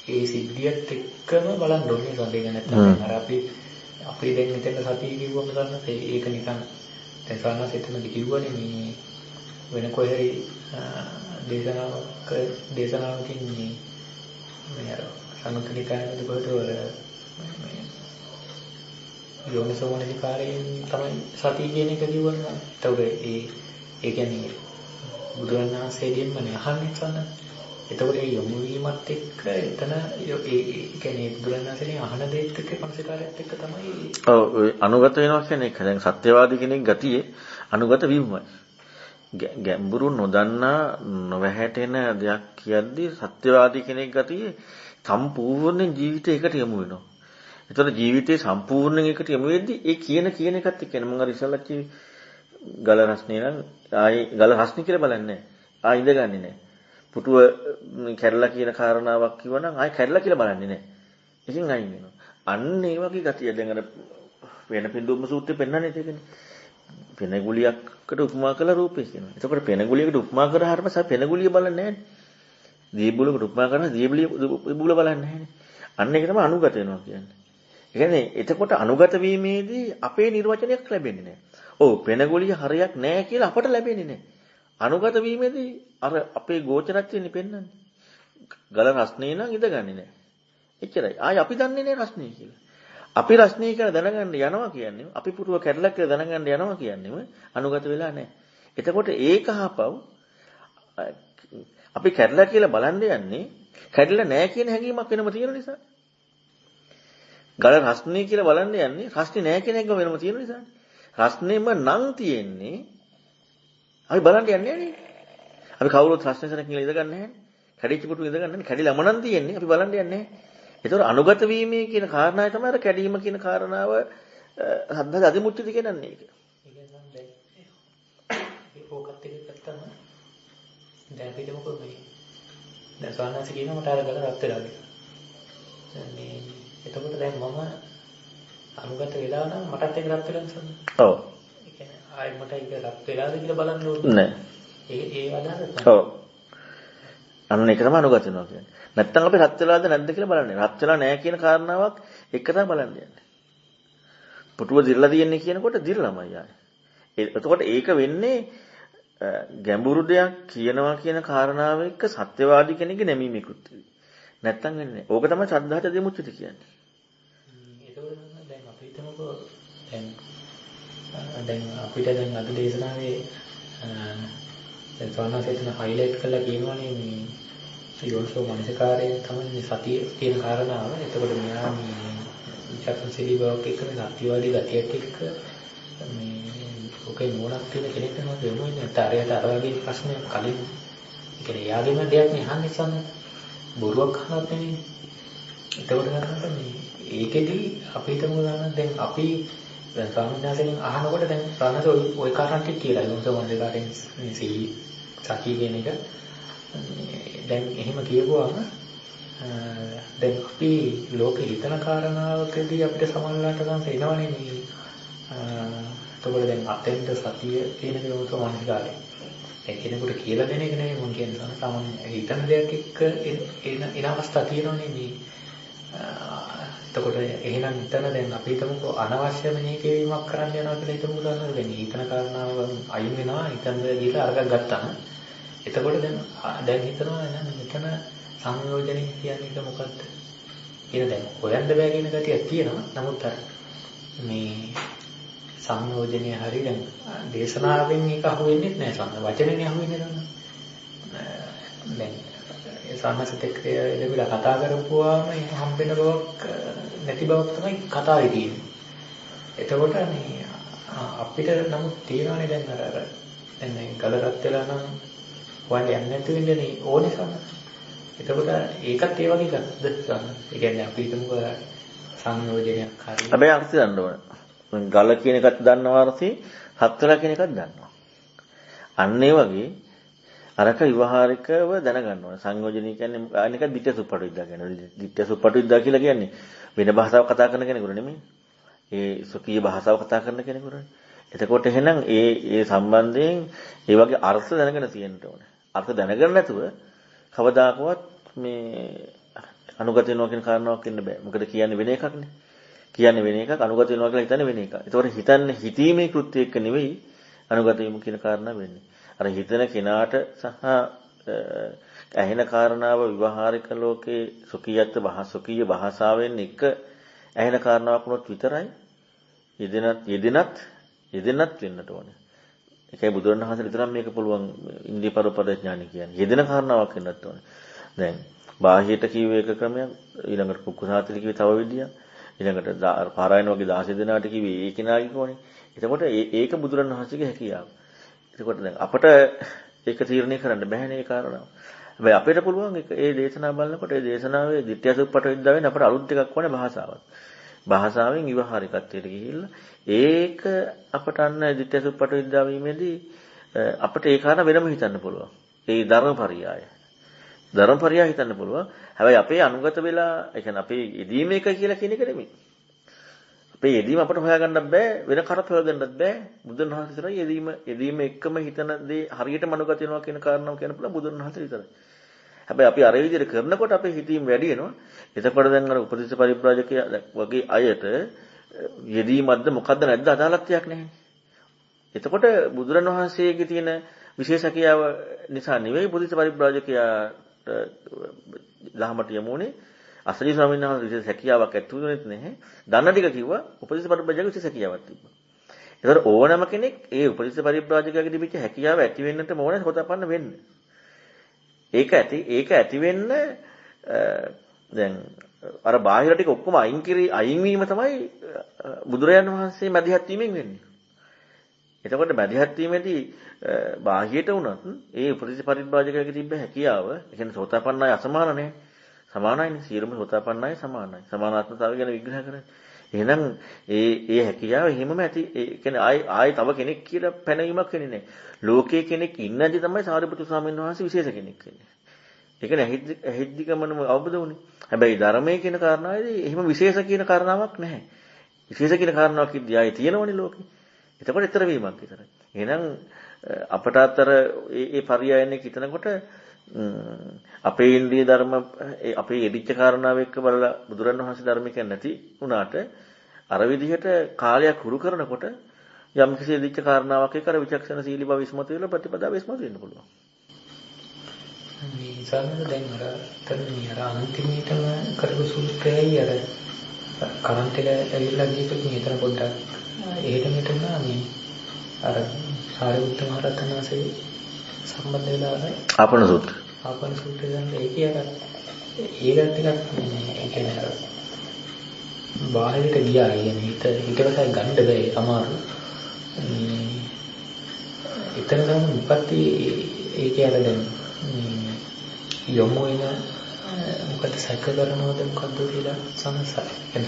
ඒ සිද්ධියත් එක්කම බලන්න ඕනේ සඳේ නැත්නම් අර අපි දැන් මෙතන සතිය කිව්වම ගන්න ඒක නිකන් දැන් සානස් එතනදි කිව්වනේ මේ වෙන කොහේ දේශනාවකින් මේ අර සම්මුතිකාරයේදී කොහෙද වල යෝනිසෝමනසිකාරයෙන් තමයි සතිය කියන එක කිව්වනේ. ඒතකොට ඒ කියන්නේ බුදුරජාණන් වහන්සේගෙන්ම අහන්නේ සන්න. එතකොට ඒ යොමු වීමත් එක්ක එතන ඒ කියන්නේ බුදුරජාණන් වහන්සේගෙන් අහන දෙයත් එක්ක පංචකාරයත් එක්ක තමයි ඔව් අනුගත වෙනවා කියන්නේ ඒක. දැන් සත්‍යවාදී කෙනෙක් ගතියේ අනුගත වීමයි. ගැඹුරු නොදන්නා නොවැහැටෙන දෙයක් කියද්දී සත්‍යවාදී කෙනෙක් ගතියේ සම්පූර්ණ ජීවිතේ එකට යොමු වෙනවා. ඒතකොට ජීවිතේ සම්පූර්ණයෙන් එකට යොමු වෙද්දී ඒ කියන එකත් එක්ක මම අර ඉස්සල්ලා කිව්වේ ගල රස්නේ නම් ආයේ ගල රස්නේ කියලා බලන්නේ නැහැ. ආයෙ ඉඳගන්නේ නැහැ. පුටුව කැඩලා කියන කාරණාවක් කිව්වනම් ආයෙ කැඩලා කියලා බලන්නේ නැහැ. ඉතින් අයින් වෙනවා. අන්න ඒ වගේ ගතිය දැන් අර වෙන පින්දුම්ම සූත්‍රේ පෙන්නන්නේ ඒකනේ. පෙනගුලියකට උපමා කළ රූපේ කියනවා. එතකොට පෙනගුලියකට උපමා කරාම පෙනගුලිය බලන්නේ නැහැ. දීබුලකට උපමා කරනවා දීබුල බලන්නේ නැහැ. අන්න ඒක තමයි අනුගත වෙනවා කියන්නේ. ඒ කියන්නේ එතකොට අනුගත වීමේදී අපේ නිර්වචනයක් ලැබෙන්නේ නැහැ. ඔව් පෙනගුලිය හරියක් නැහැ කියලා අපට ලැබෙන්නේ නැහැ. අනුගත වීමේදී අර අපේ ගෝචරත්වයෙන් පෙන්වන්නේ. ගල රස්නේ නම් ඉඳගන්නේ නැහැ. එච්චරයි. ආයි අපි දන්නේ නැහැ රස්නේ කියලා. අපි රස්නේ කියලා දැනගන්න යනවා කියන්නේ අපි පුටුව කැඩලා කියලා දැනගන්න යනවා කියන්නේම අනුගත වෙලා නැහැ. එතකොට ඒක හපව් අපි කැඩලා කියලා බලන්න යන්නේ කැඩලා නැහැ කියන හැඟීමක් වෙනම තියෙන නිසා. ගල රස්නේ කියලා බලන්න යන්නේ රස්නේ නැහැ කියන හැඟීම වෙනම තියෙන නිසා. රස්නේම නම් තියෙන්නේ අපි බලන්න යන්නේ නේ. අපි කවුරුත් රස්නේ සන කියලා ඉඳගන්නේ නැහැ. කැඩිච්ච පුටුව ඉඳගන්නේ නැහැ. කැඩිලාම නම් තියෙන්නේ අපි බලන්න යන්නේ නැහැ. ඒතකොට අනුගත වීමේ කියන කාරණාවයි තමයි අර කැඩීම කියන කාරණාව හද්දා අදිමුච්චිත කියන්නේ ඒක. ඕකත් එක ගත්තම දැන් අපි දෙමුකෝ මේ දැන් සානස කියනවා මට අර ගල රත් වෙලා කියලා. මේ එතකොට දැන් මම අනුගත වෙලා නම් මටත් ඒක රත් වෙලා නැසන්න. ඔව්. ඒ කියන්නේ ආයි මට ඒක රත් වෙලාද කියලා බලන්න ඕනේ. නෑ. ඒ අදහස තමයි. ඔව්. අන්න ඒක තමයි අනුගත වෙනවා කියන්නේ. නැත්තම් අපි රත් වෙලාද නැද්ද කියලා බලන්නේ. රත් වෙලා නැහැ කියන කාරණාවක් එක තමයි බලන්න යන්නේ. පුටුව දිරලා තියෙන්නේ කියනකොට දිරලාමයි ආයේ. එතකොට ඒක වෙන්නේ ගැඹුරු දෙයක් කියනවා කියන කාරණාව එක්ක සත්‍යවාදී කෙනෙක්ගේ නැමීමකුත්. නැත්තම් වෙන්නේ. ඕක තමයි ශ්‍රද්ධාට දෙමුච්චිත කියන්නේ. ඒකවල දැන් අපි හිතමුකෝ දැන් අපිට දැන් අද දේශනාවේ දැන් සවනසෙන් හයිලයිට් කරලා කියනවනේ මේ යෝනිසෝ මනසිකාරයෙන් තමයි මේ සතිය කියන කාරණාව. එතකොට මෙයා මේ විචක්ෂණශීලී බවක් එක්ක මේ සත්‍යවාදී ගතියක් එක්ක මේ ඔකේ නෝනක් තියෙන කෙනෙක් වෙනවා දෙමුනේ නැත්තරයට අර වගේ ප්‍රශ්නයක් කලින් ඒ කියන්නේ යාගෙම දෙයක් නේ අහන්නේ සම්ම බොරුවක් අහනත් නෙමෙයි. එතකොට ගන්නකොට මේ ඒකෙදි අපි හිතමු ගන්න දැන් අපි දැන් සාමිනාසෙන් අහනකොට දැන් ප්‍රාණස ওই කාරණා ටික කියලා යෝනිසෝ මනසිකාරයෙන් මේ සීලී සතිය කියන එක දැන් එහෙම කියපුවාම දැන් අපි ලෝකෙ හිතන කාරණාවකදී අපිට සමහරවිට ගන්න එනවනේ මේ එතකොට දැන් අතෙන්ට සතිය කියන යෝනිසෝ මනසිකාරය ඒ කෙනෙකුට කියලා දෙන එක නෙමෙයි මම කියන්නේ සාමාන්‍ය හිතන දෙයක් එක්ක එන අවස්ථා තියෙනවනේ මේ එතකොට එහෙනම් හිතන දැන් අපි හිතමුකෝ අනවශ්‍ය මෙහෙකවීමක් කරන්න යනවා කියලා හිතමු ගන්නවා දැන් හිතන කාරණාව අයින් වෙනවා හිතන දේ ගිහලා අරකට ගත්තාම එතකොට දැන් හිතනවා නේද මෙතන සංයෝජනය කියන්නේ මොකක්ද කියලා දැන් හොයන්න බෑ කියන ගතියක් තියෙනවා. නමුත් අර මේ සංයෝජනය හරිය දැන් දේශනාවෙන් එක අහුවෙන්නේ නැහැ සම්ම වචනෙන් අහුවෙන්නේ නැහැ. දැන් ඒ සම්මසිත ක්‍රියාවලිය කතා කරපුවාම හම්බෙන බවක් නැති බවක් තමයි කතාවේ තියෙන්නේ. එතකොට මේ අපිට නමුත් තියනවානේ දැන් අර දැන් ගල රත් වෙලා නම් වන්නේ යන්නේ නැතු වෙන්නේ ඕනේ සම. එතකොට ඒකත් ඒ වගේ එකක්ද ගන්න. ඒ කියන්නේ අපි හිතමුකෝ සංයෝජනයක් හරි. හැබැයි අර්ථය දන්න ඕන. ගල කියන එකත් දන්නවා අර්ථي හත්වලා කියන එකත් දන්නවා. අන්න ඒ වගේ අරක විවහාරිකව දැනගන්න ඕන. සංයෝජනී කියන්නේ අනික ditthya suppatu විද්‍යාව කියන්නේ. ditthya suppatu විද්‍යාව කියලා කියන්නේ වෙන භාෂාවක් කතා කරන කෙනෙකුට නෙමෙයි. ඒ සුඛීය භාෂාව කතා කරන කෙනෙකුට. එතකොට එහෙනම් ඒ සම්බන්ධයෙන් ඒ වගේ අර්ථ දැනගෙන තියෙන්න ඕනේ. අර්ථ දැනගන්න නැතුව කවදාකවත් මේ අනුගත වෙනවා කියන කාරණාවක් ඉන්න බෑ. මොකද කියන්නේ වෙන එකක්නේ. කියන්නේ වෙන එකක් අනුගත වෙනවා කියලා හිතන්නේ වෙන එකක්. ඒතකොට හිතන්නේ හිතීමේ කෘත්‍ය එක්ක නෙවෙයි අනුගත වීම කියන කාරණා වෙන්නේ. අර හිතන කෙනාට සහ ඇහෙන කාරණාව විවහාරික ලෝකේ සුඛීය භාෂාවෙන් එක ඇහෙන කාරණාවක් වුණොත් විතරයි යෙදෙනත් වෙන්නට ඕනේ. ඒකයි බුදුරණවහන්සේ විතරක් මේක පුළුවන් ඉන්ද්‍රිය පරපරඥානි කියන්නේ. යෙදෙන කාරණාවක් වෙන්නත් ඕනේ. දැන් බාහියට කියව එක ක්‍රමයක් ඊළඟට කුකුසාතලි කිව්වේ තව විදියක් ඊළඟට පාරායන වගේ 16 දෙනාට කිව්වේ ඒ කෙනාගේ කොනේ. එතකොට ඒක බුදුරණවහන්සේගේ හැකියාව. එතකොට දැන් අපට ඒක තීරණය කරන්න බෑනේ ඒ කාරණාව. හැබැයි අපිට පුළුවන් ඒ දේශනා බලනකොට ඒ දේශනාවේ ditthya suppatu විද්‍යාවෙන් අපට අලුත් එකක් වනේ භාෂාවක්. භාෂාවෙන් විවහාරිකත්වයට ගිහිල්ලා ඒක අපට අන්න ditthya suppatu විද්‍යාව වීමේදී අපිට ඒ කාරණා වෙනම හිතන්න පුළුවන්. ඒ ධර්මපරියාය. ධර්මපරියාය හිතන්න පුළුවන්. හැබැයි අපේ අනුගත වෙලා ඒ කියන්නේ අපේ යෙදීම එක කියලා කියන එක නෙමෙයි. අපේ යෙදීම අපට හොයාගන්නත් බෑ වෙන කරත් හොයාගන්නත් බෑ. බුදුන් වහන්සේ විතරයි යෙදීම එක්කම හිතන දේ හරියටම අනුගත වෙනවා කියන කාරණාව කියන්න පුළුවන් බුදුන් වහන්සේ විතරයි. හැබැයි අපි අර විදිහට කරනකොට අපේ හිතීම වැඩි වෙනවා. එතකොට දැන් අර උපදේශ පරිබ්‍රාජකයා වගේ අයට යෙදීමක්ද මොකද්ද නැද්ද අදාළත්වයක් නැහැ. එතකොට බුදුරණවහන්සේගේ තියෙන විශේෂකියාව නිසා නෙවෙයි උපදේශ පරිබ්‍රාජකයාට දහමට යමුනේ අසජි ස්වාමීන් වහන්සේ විශේෂ හැකියාවක් ඇතුළුනෙත් නැහැ. දන්න ටික කිව්වා උපදේශ පරිබ්‍රාජකගේ විශේෂ හැකියාවක් තිබ්බා. ඒතර ඕනම කෙනෙක් ඒ උපදේශ පරිබ්‍රාජකයාගේ තිබිච්ච හැකියාව ඇති වෙන්නට ඕනේ සෝතාපන්න වෙන්න. ඒක ඇති වෙන්න දැන් අර බාහිර ටික ඔක්කොම අයින් වීම තමයි බුදුරජාණන් වහන්සේ මැදිහත් වීමෙන් වෙන්නේ. එතකොට මැදිහත් වීමේදී බාහිරට වුණත් ඒ උපදේශ පරිබ්‍රාජකයාගේ තිබ්බ හැකියාව, ඒ කියන්නේ සෝතාපන්න අය අසමාන නැහැ. සමානයිනේ. සියලුම සෝතාපන්න අය සමානයි. සමානාත්මතාවය ගැන විග්‍රහ කරන්නේ. එහෙනම් ඒ හැකියාව එහෙමම ඇති. ඒ කියන්නේ ආයි තව කෙනෙක් කියලා පැනවීමක් වෙන්නේ නැහැ. ලෝකයේ කෙනෙක් ඉන්නදී තමයි සාරිපුත්‍ර ස්වාමීන් වහන්සේ විශේෂ කෙනෙක් වෙන්නේ. ඒක නේ ඇහිද්දිකමනම අවබෝධ වුනේ. හැබැයි ධර්මයේ කියන කාරණාවේදී එහෙම විශේෂ කියන කාරණාවක් නැහැ. විශේෂ කියන කාරණාවක් ඉදී ආයේ තියෙනවනේ ලෝකේ. එතකොට ඊතර වීමක් විතරයි. එහෙනම් අපට අතර ඒ පරියායනේ හිතනකොට අපේ ඉන්ද්‍රිය ධර්ම අපේ යෙදිච්ච කාරණාව එක්ක බලලා බුදුරණවහන්සේ ධර්ම කියන්නේ නැති වුණාට අර විදිහට කාලයක් හුරු කරනකොට යම් කිසි යෙදිච්ච කාරණාවක් එක්ක අර විචක්ෂණ සීලී බව විස්මතු වෙලා ප්‍රතිපදාව විස්මතු වෙන්න පුළුවන්. මේ සාමාන්‍ය දැන් අර අන්තිමේටම කරපු සූත්‍රයයි අර කරන්ට් එක ඇවිල්ලා ගියපු මෙතන පොඩ්ඩක් එහෙට මෙතන මේ අර සාරිපුත්ත මහ රහතන් වහන්සේ සම්බන්ධ වෙලා ආපන සූත්‍රය දැන් ඒකේ අර ඒක ටිකක් ඒ කියන්නේ අර බාහිරට ගියා කියන්නේ හිතවතයි ගන්න බෑ අමාරු. එතන ගන්න උපත්ති ඒකේ අර දැන් යොමු වෙන මොකද සැක කරනවද මොකද්ද කියලා සමහරවිට එතන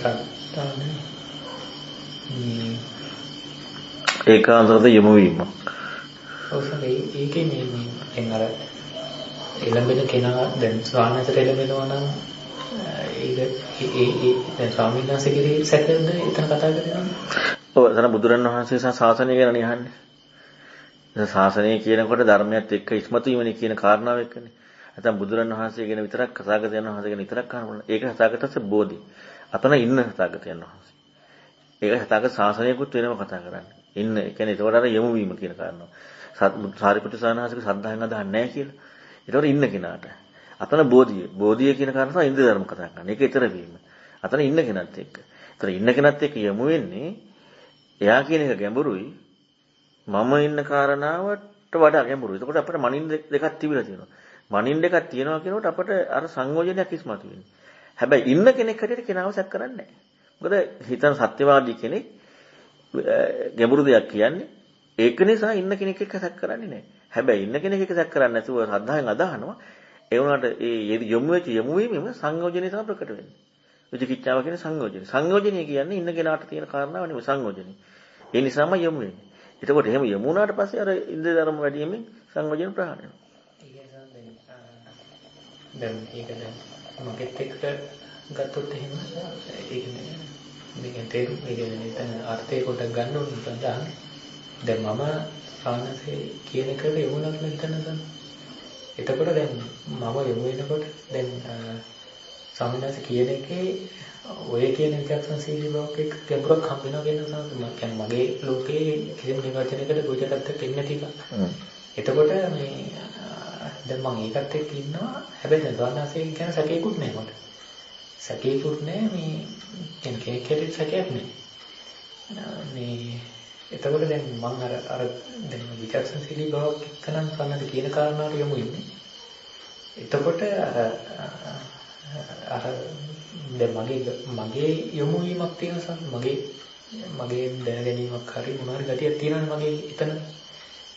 ඒකාන්තව යොමු වීම. ඒකේ මේ දැන් අර එළඹෙන කෙනා දැන් ස්වාමීන්වහන්සේට එළඹෙනවා නම් ඒක දැන් ස්වාමීන් වහන්සේගේ සැකද එතන කතා කරන්නේ. ඔව් එතන බුදුරණවහන්සේ සහ ශාසනය ගැන නියහන්නේ. ශාසනය කියනකොට ධර්මයත් එක්ක ඉස්මතු වීමනේ කියන කාරණාව එක්කනේ. නැත්නම් බුදුරණවහන්සේ ගැන විතරක් කතාගතයන් වහන්සේ ගැන විතරක් කරනවා. ඒක කතාගතස බෝධි. අතන ඉන්න කතාගතයන් වහන්සේ. ඒක කතාගත ශාසනයකුත් වෙනම කතා කරන්නේ. ඉන්න ඒ කියන්නේ ඒකට අර යොමු වීම කියන කාරණාව. සාරිපුත්‍ර සානහසික සද්ධායෙන් අදහන්නේ නැහැ කියලා. ඒතකොට ඉන්න කෙනාට. අතන බෝධිය. බෝධිය කියන කාරණාව ඉන්ද්‍රිය ධර්ම කතා කරනවා. ඒක ඊතර වීම. අතන ඉන්න කෙනත් එක්ක. ඒතර ඉන්න කෙනත් එක්ක යොමු වෙන්නේ එයා කියන එක ගැඹුරුයි. මම ඉන්න කාරණාවට වඩා ගැඹුරුයි. ඒකට අපිට මනින් දෙකක් තිබිලා තියෙනවා. මනින් දෙකක් තියෙනවා කියනකොට අපිට අර සංයෝජනයක් ඉස්මතු වෙන්නේ. හැබැයි ඉන්න කෙනෙක් හැටියට කෙනාව සැක කරන්නේ නැහැ. මොකද හිතන සත්‍යවාදී කෙනෙක් ගැඹුරු දෙයක් කියන්නේ ඒක නිසා ඉන්න කෙනෙක් එක්ක සැක කරන්නේ නැහැ. හැබැයි ඉන්න කෙනෙක් එක්ක සැක කරන්නේ නැතුව ශ්‍රද්ධාවෙන් අදහනවා. ඒ වුණාට ඒ යොමු වෙච්ච යොමු වීමම සංයෝජනය තමයි ප්‍රකට වෙන්නේ. විචිකිච්ඡාව කියන්නේ සංයෝජනය. සංයෝජනය කියන්නේ ඉන්න කෙනාට තියෙන කාරණාව නෙමෙයි සංයෝජනය. ඒ නිසාම යොමු වෙන්නේ. එතකොට එහෙම යොමු වුණාට පස්සේ අර ඉන්ද්‍රිය ධර්ම වැඩි වීමෙන් සංයෝජන ප්‍රහාණය වෙනවා. දැන් ඒක දැන් මගෙත් එක්ක ගත්තොත් එහෙම ඒක මේක තේරුම් මේක එතන අර්ථය කොට ගන්න ඕන ප්‍රධාන. දැන් මම සානසේ කියන එකට යොමුනක් නැත්නම් එතකොට දැන් මම යොමු වෙනකොට දැන් සාමනාස කියන එකේ ඔය කියන විචක්ෂණශීලී බවක් එක්ක ගැඹුරක් හම්බ වෙනවා කියන සාම කියන්නේ මගේ ලෝකේ කිසිම නිවචනයකට ගොජකටත් එන්නේ නැති එක. එතකොට මේ දැන් මම ඒකත් එක්ක ඉන්නවා. හැබැයි දැන් සාමනාසයෙන් කියන සැකේකුත් නැහැ මට. සැකේකුත් නැහැ මේ කෙනෙක් හැටියට සැකයක් නැහැ. මේ එතකොට දැන් මම අර දැන් විචක්ෂණශීලී බවක් එක්කනම් සාමනාස කියන කාරණාවට යමු ඉන්නේ. එතකොට අර දැන් මගේ යොමු වීමක් තියෙනවා මගේ දැන ගැනීමක් හරි මොනවා හරි ගතියක් තියෙනවනේ මගේ එතන.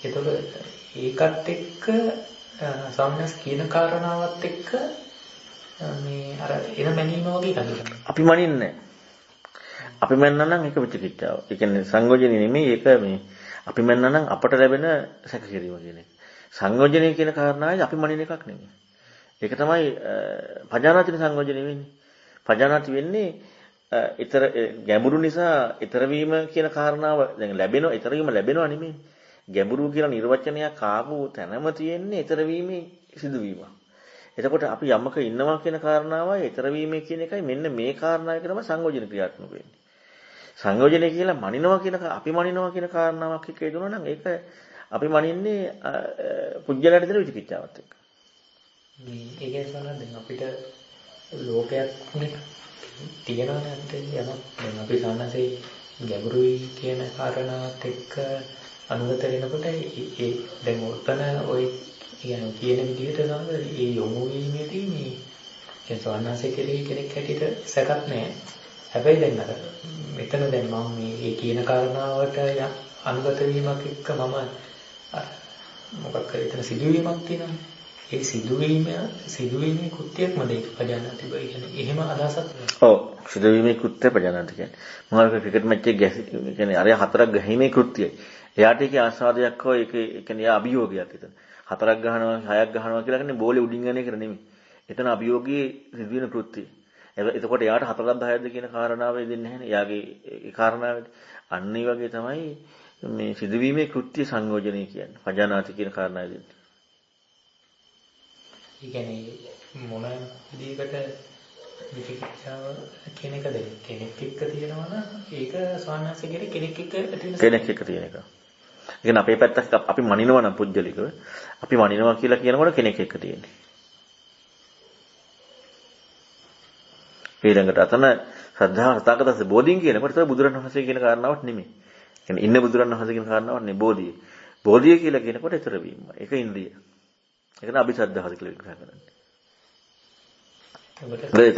ඒතකොට ඒකත් එක්ක සාමනස් කියන කාරණාවත් එක්ක මේ අර එන මැනීම වගේ එකක්. අපි මනින්නේ අපි මැන්නා නම් ඒක විචිකිච්ඡාව. ඒ කියන්නේ සංයෝජනෙ නෙමෙයි ඒක මේ අපි මැන්නා නම් අපට ලැබෙන සැක කිරීම කියන එක. සංයෝජනය කියන කාරණාවයි අපි මනින එකක් නෙමෙයි. ඒක තමයි පජානාති සංයෝජනෙ වෙන්නේ. පජානාති වෙන්නේ ඊතර ගැඹුරු නිසා ඊතර වීම කියන කාරණාව දැන් ලැබෙනවා ඊතර වීම ලැබෙනවා නෙමෙයි. ගැඹුරු කියලා නිර්වචනයක් ආපු තැනම තියෙන්නේ ඊතර වීමේ සිදුවීම. එතකොට අපි යමක ඉන්නවා කියන කාරණාවයි ඊතර වීමේ කියන එකයි මෙන්න මේ කාරණාව කියනම සංයෝජන ක්‍රියාත්මක වෙන්නේ. සංයෝජනය කියලා මනිනවා කියන අපි මනිනවා කියන කාරණාවක් එක්ක යදුනා නම් ඒක අපි මනින්නේ පුජ්‍යලයට දෙන විචිකිච්ඡාවත් එක්ක. මේ ඒකේ සමහර දැන් අපිට ලෝකයක් තියෙනවනේ අපිට යන දැන් අපි සානසේ ගැඹුරුයි කියන කාරණාවත් එක්ක අනුගත වෙනකොට ඒ දැන් උතන ඔය කියන විදිහට තමයි මේ යොමු වීමේදී මේ ඒ සානසේ කෙනෙක් හැටියට සැකක් නැහැ. හැබැයි දැන් අර මෙතන දැන් මම මේ කියන කාරණාවට අනුගත වීමක් එක්ක මම මොකක් හරි එතන සිදුවීමක් තියෙනවා. ඒ සිදුවීමේ කෘත්‍යයක්ම දෙක පජානාති බයි කියන්නේ එහෙම අදහසක් නෑ. ඔව් සිදුවීමේ කෘත්‍ය පජානාති කියන්නේ. මොනවා ක්‍රිකට් මැච් එක කියන්නේ අරයා හතරක් ගහීමේ කෘත්‍යයි. එයාට ඒකේ ආස්වාදයක් හෝ ඒකේ කියන්නේ අභියෝගයක් එතන. හතරක් ගහනවා හයක් ගහනවා කියලා කියන්නේ බෝලේ උඩින් යන එක නෙමෙයි. එතන අභියෝගයේ සිදුවෙන කෘත්‍යය. එතකොට එයාට 4ක් 10ක්ද කියන කාරණාව දෙන්නේ නැහැනේ. එයාගේ ඒ කාරණාවෙත් අන්න ඒ වගේ තමයි මේ සිදුවීමේ කෘත්‍ය සංයෝජනය කියන්නේ. පජානාති කියන කාරණාව දෙන්නේ. ඒ කියන්නේ මොන විදිහකට විචිකිච්ඡාව කියන එක දෙන්නේ කෙනෙක් එක්ක තියෙනවා නම් ඒක ස්වාමීනාසේ කෙනෙක් එක්ක තියෙන එක. ඒ කියන්නේ අපේ පැත්තක් අපි මනිනවා නම් පුජ්‍යලිකව අපි මනිනවා කියලා කියනකොට කෙනෙක් එක්ක තියෙන්නේ. ඊළඟට අතන ශ්‍රද්ධාව සතාගතස බෝධින් කියනකොට ඒක බුදුරණවහන්සේ කියන කාරණාවක් නෙමෙයි. කියන්නේ ඉන්න බුදුරණවහන්සේ කියන කාරණාවක් නෙමෙයි බෝධිය. බෝධිය කියලා කියනකොට ඊතර වීම. ඒක ඉන්ද්‍රිය. ඒකන අபிසද්ධාස කියලා විග්‍රහ කරන්නේ.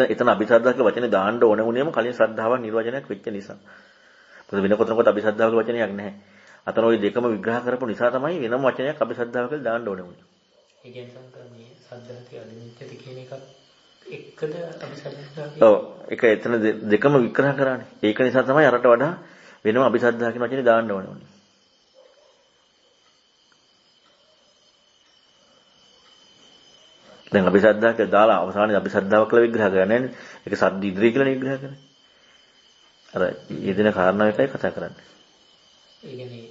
එතන අபிසද්ධාස කියලා වචනේ දාන්න ඕන වුණේම කලින් ශ්‍රද්ධාවක් නිර්වචනයක් වෙච්ච නිසා. මොකද වෙන කොතනකවත් අபிසද්ධාව කියලා වචනයක් නැහැ. අතන ওই දෙකම විග්‍රහ කරපු නිසා තමයි වෙනම වචනයක් අபிසද්ධාව කියලා දාන්න ඕන වුණේ. ඒ කියන්නේ මේ සද්ධාති අදිනිච්චති කියන එකත් එක්කද අபிසද්ධාව. ඔව් ඒක එතන දෙකම විග්‍රහ කරානේ. ඒක නිසා තමයි අරට වඩා වෙනම අபிසද්ධාව කියන වචනේ දාන්න ඕන වුණේ. දැන් අபிසද්ධා කියලා දාලා අවසානයේ අபிසද්ධාව කියලා විග්‍රහ කරන්නේ නැහැ. ඒක සද්ද ඉන්ද්‍රිය කියලා විග්‍රහ කරන්නේ. අර යෙදෙන කාරණාව එකයි කතා කරන්නේ. ඒ කියන්නේ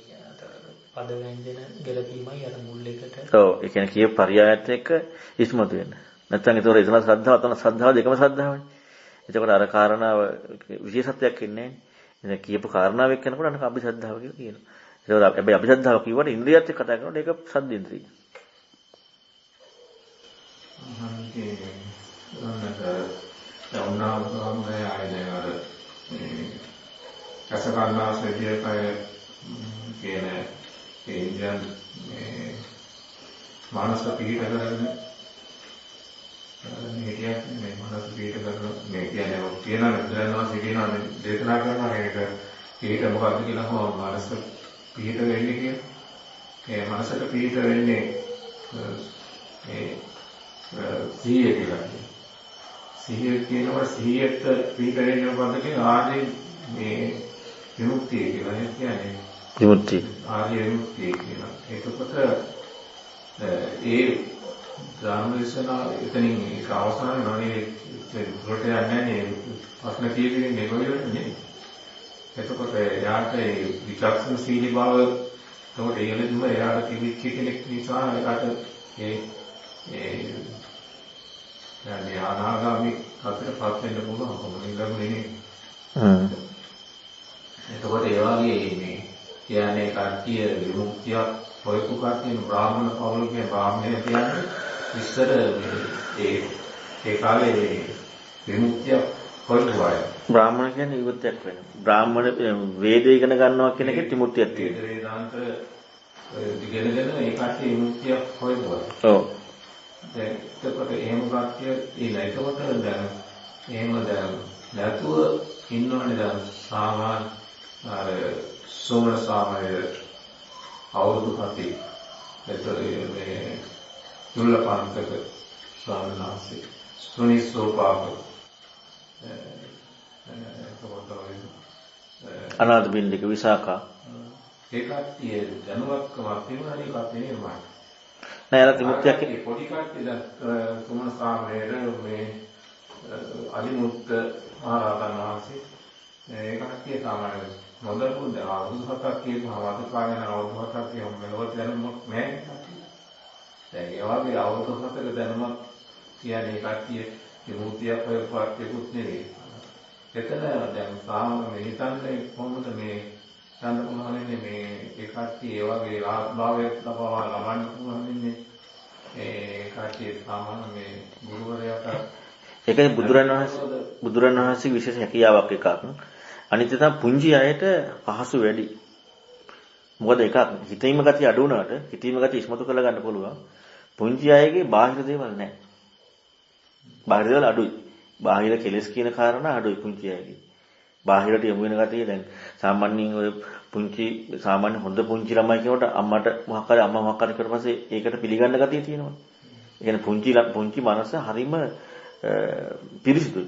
පද ව්‍යංජන ගැලපීමයි අර මුල් එකට. ඔව් ඒ කියන්නේ කිය පරියායත් එක්ක ඉස්මතු වෙන. නැත්නම් ඒතොර එතන ශ්‍රද්ධාව අතන ශ්‍රද්ධාව දෙකම ශ්‍රද්ධාවනේ. එතකොට අර කාරණාව විශේෂත්වයක් ඉන්නේ නැහැ. එතන කියපු කාරණාව එක්ක යනකොට අනක අபிසද්ධාව කියලා කියනවා. ඒතකොට හැබැයි අபிසද්ධාව කිව්වට ඉන්ද්‍රියත් එක්ක කතා කරනකොට ඒක සද්ද ඉන්ද්‍රිය. මානසික පිහිට කරගෙන මේකයක් මේ මනස පිට කරන මේ කියන්නේ තියෙනවා නේද සිටිනවා දේශනා කරනවා ඒක පිට මොකක්ද කියලා කොහොම මනස පිට වෙන්නේ කියලා ඒ මනසට පිට වෙන්නේ මේ සිහිය කියලා සිහිය කියනවා සිහියට පිට වෙන්නේ මොකද්ද කියලා ආදී මේ විමුක්තිය කියලා කියන්නේ විමුක්තිය ආදී විමුක්තිය කියලා ඒකකොට ඒ ධර්මදේශනා එතනින් ඒක අවසාන නොනේ දුරට යන්නේ නැහැ ප්‍රශ්න තියෙන්නේ කොහෙද එතකොට යාට ඒ විචක්ෂණ සීලී බව එතකොට ඒලෙදිම එයාට කිවිච්ච කෙනෙක් නිසා එයාට ඒ يعني අනාගාමී කතරපත් වෙන්න පුළුවන් කොහොමද නෙමෙයි එතකොට ඒ වගේ මේ කියන්නේ කර්තිය විමුක්තිය හොයපු කර්තිය බ්‍රාහ්මණ පවුල කියන බ්‍රාහ්මණය කියන්නේ ඉස්සර ඒ කාලේ විමුක්තිය හොයපු අය. බ්‍රාහ්මණ කියන්නේ විමුක්තියක් වෙනවා. බ්‍රාහ්මණ වේද ඉගෙන ගන්නවා කියන එකේ විමුක්තියක් තියෙනවා. වේදාන්ත ඉගෙනගෙන ඒ කර්තිය විමුක්තිය හොයපු අය. ඔව්. එතකොට එහෙම කර්තිය එතකොට දැන් එහෙම දැන් නැතුව ඉන්නවනේ දැන් සාමාන්‍ය අර සෝමන සාමය අවුරුදු 7 එතකොට මේ දුල්ලපන්තක ස්වාමීන් වහන්සේ සුනිසෝපාක අනාථ බින්දික විසාකා ඒ කට්ටිය දැනුවත්කමක් තිබුණානේ කට්ටිය නිර්මාණය නෑ අර විමුක්තියක් ඒ පොඩි කට්ටිය දැන් සෝමන සාමයේ මේ අලිමුත්ත මහරහතන් වහන්සේ ඒ කට්ටිය සාමාන්‍ය මොදපු දැන් අවුරුදු 7ක් කියනවා වදපාගෙන අවුරුදු 7ක් කියමු මෙලොවට දැනුමක් නැහැ දැන් ඒ වගේ අවුරුදු 7ක දැනුමක් කියන්නේ කට්ටිය විමුක්තියක් හොයපාටියකුත් නෙවෙයි. එතන දැන් සාමාන්‍ය හිතන්නේ කොහොමද මේ ගන්න පුළුවන්නේ මේ ඒ කට්ටිය ඒ වගේ ආත්මාවයක් ලබවා ලබන්න පුළුවන්නේ ඒ කට්ටිය සාමාන්‍ය මේ ගුරුවරයාට ඒකයි බුදුරණන් වහන්සේ විශේෂ හැකියාවක් එකක්. අනිත් එක තමයි පුංචි අයට පහසු වැඩි. මොකද එකක් හිතීම ගතිය අඩු වුණාට හිතීම ගතිය ඉස්මතු කරලා ගන්න පුළුවන්. පුංචි අයගේ බාහිර දේවල් නැහැ. බාහිර දේවල් අඩුයි. බාහිර කෙලස් කියන කාරණා අඩුයි පුංචි අයගේ. බාහිරට යමු වෙන ගතිය දැන් සාමාන්‍යයෙන් ඔය සාමාන්‍ය හොඳ පුංචි ළමයි කියනකොට අම්මට මොකක් හරි අම්මා මොකක් හරි කරලා පස්සේ ඒකට පිළිගන්න ගතිය තියෙනවා. ඒ කියන්නේ පුංචි මනස හරීම පිරිසිදුයි.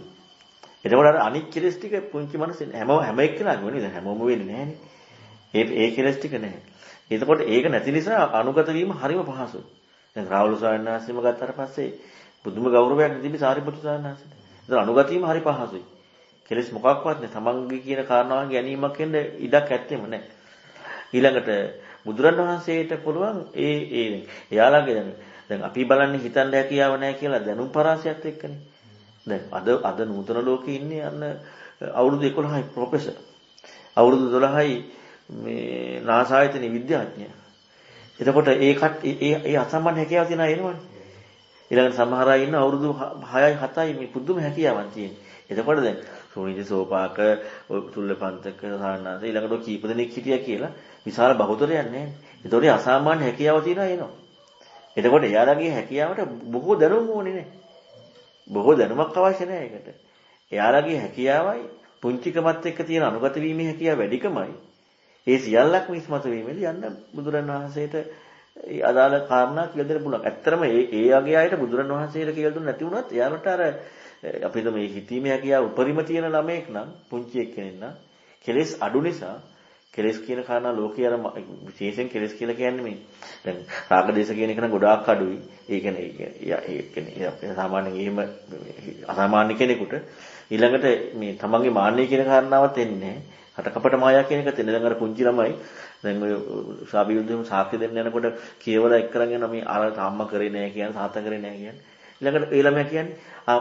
එතකොට අර අනික් කෙලස් ටික පුංචි මනසෙන් හැම එක්කෙනාගම නෙවෙයි හැමෝම වෙන්නේ නැහනේ. ඒ කෙලස් ටික නැහැ. එතකොට ඒක නැති නිසා අනුගත වීම හරිම පහසුයි. දැන් රාහුල ස්වාමීන් වහන්සේම ගත්තාට පස්සේ බුදුම ගෞරවයක් තිබි සාරිපුත්‍ර ස්වාමීන් වහන්සේට. ඒතර අනුගත වීම හරි පහසුයි. කෙලස් මොකක්වත් නැහැ. තමන්ගේ කියන කාරණාවන් ගැනීමක් වෙන්න ඉඩක් ඇත්තෙම නැහැ. ඊළඟට බුදුරණවහන්සේට පුළුවන් එයාලගේ දැන් අපි බලන්නේ හිතන්න හැකියාව නැහැ කියලා දැනුම් පරාසයත් එක්කනේ. දැන් අද නූතන ලෝකේ ඉන්නේ අන්න අවුරුදු 11යි ප්‍රොෆෙසර්. අවුරුදු 12යි මේ නාසායතන විද්‍යාඥයා. එතකොට ඒ අසම්මාන හැකියාව තියෙන අය එනවනේ. ඊළඟට සමහර අය ඉන්න අවුරුදු 6යි 7යි මේ පුදුම හැකියාවක් තියෙන. එතකොට දැන් සෝනිජ සෝපාක තුල්ලපන්තක සාරණාස ඊළඟට කීප දෙනෙක් හිටියා කියලා විශාල බහුතරයක් නැහැ. ඒතකොට අසාමාන්‍ය හැකියාව තියෙන අය එනවා. එතකොට එයාලගේ හැකියාවට බොහෝ දැනුම් ඕනේ නේ. බොහෝ දැනුමක් අවශ්‍ය නැහැ ඒකට. එයාලගේ හැකියාවයි පුංචිකමත් එක්ක තියෙන අනුගත වීමේ හැකියාව වැඩිකමයි. ඒ සියල්ලක්ම ඉස්මතු වීමේදී යන්න බුදුරණවහන්සේට අදාළ කාරණා කියලා දෙන්න පුළුවන්. ඇත්තටම ඒ වගේ අයට බුදුරණවහන්සේට කියලා දුන්න නැති වුණත් එයාලට අර අපිට මේ හිතීමේ හැකියාව උපරිම තියෙන ළමයෙක් නම් පුංචි එක්කෙනෙක් නම් කෙලෙස් අඩු නිසා කෙලෙස් කියන කාරණා ලෝකයේ අර විශේෂයෙන් කෙලෙස් කියලා කියන්නේ මේ දැන් රාග දේශ කියන එක නම් ගොඩාක් අඩුයි. ඒ කියන්නේ සාමාන්‍යයෙන් එහෙම අසාමාන්‍ය කෙනෙකුට ඊළඟට මේ තමන්ගේ මාන්නය කියන කාරණාවත් එන්නේ නැහැ. හටකපට මායා කියන එක තෙන්න දැන් අර පුංචි ළමයි දැන් ඔය ශාබියුද්ධම සාක්ෂි දෙන්න යනකොට කියවලා එක් කරගෙන මේ අර අම්මා කරේ නැහැ කියන්නේ තාත්තා කරේ නැහැ කියන්නේ. ඊළඟට ඒ ළමයා කියන්නේ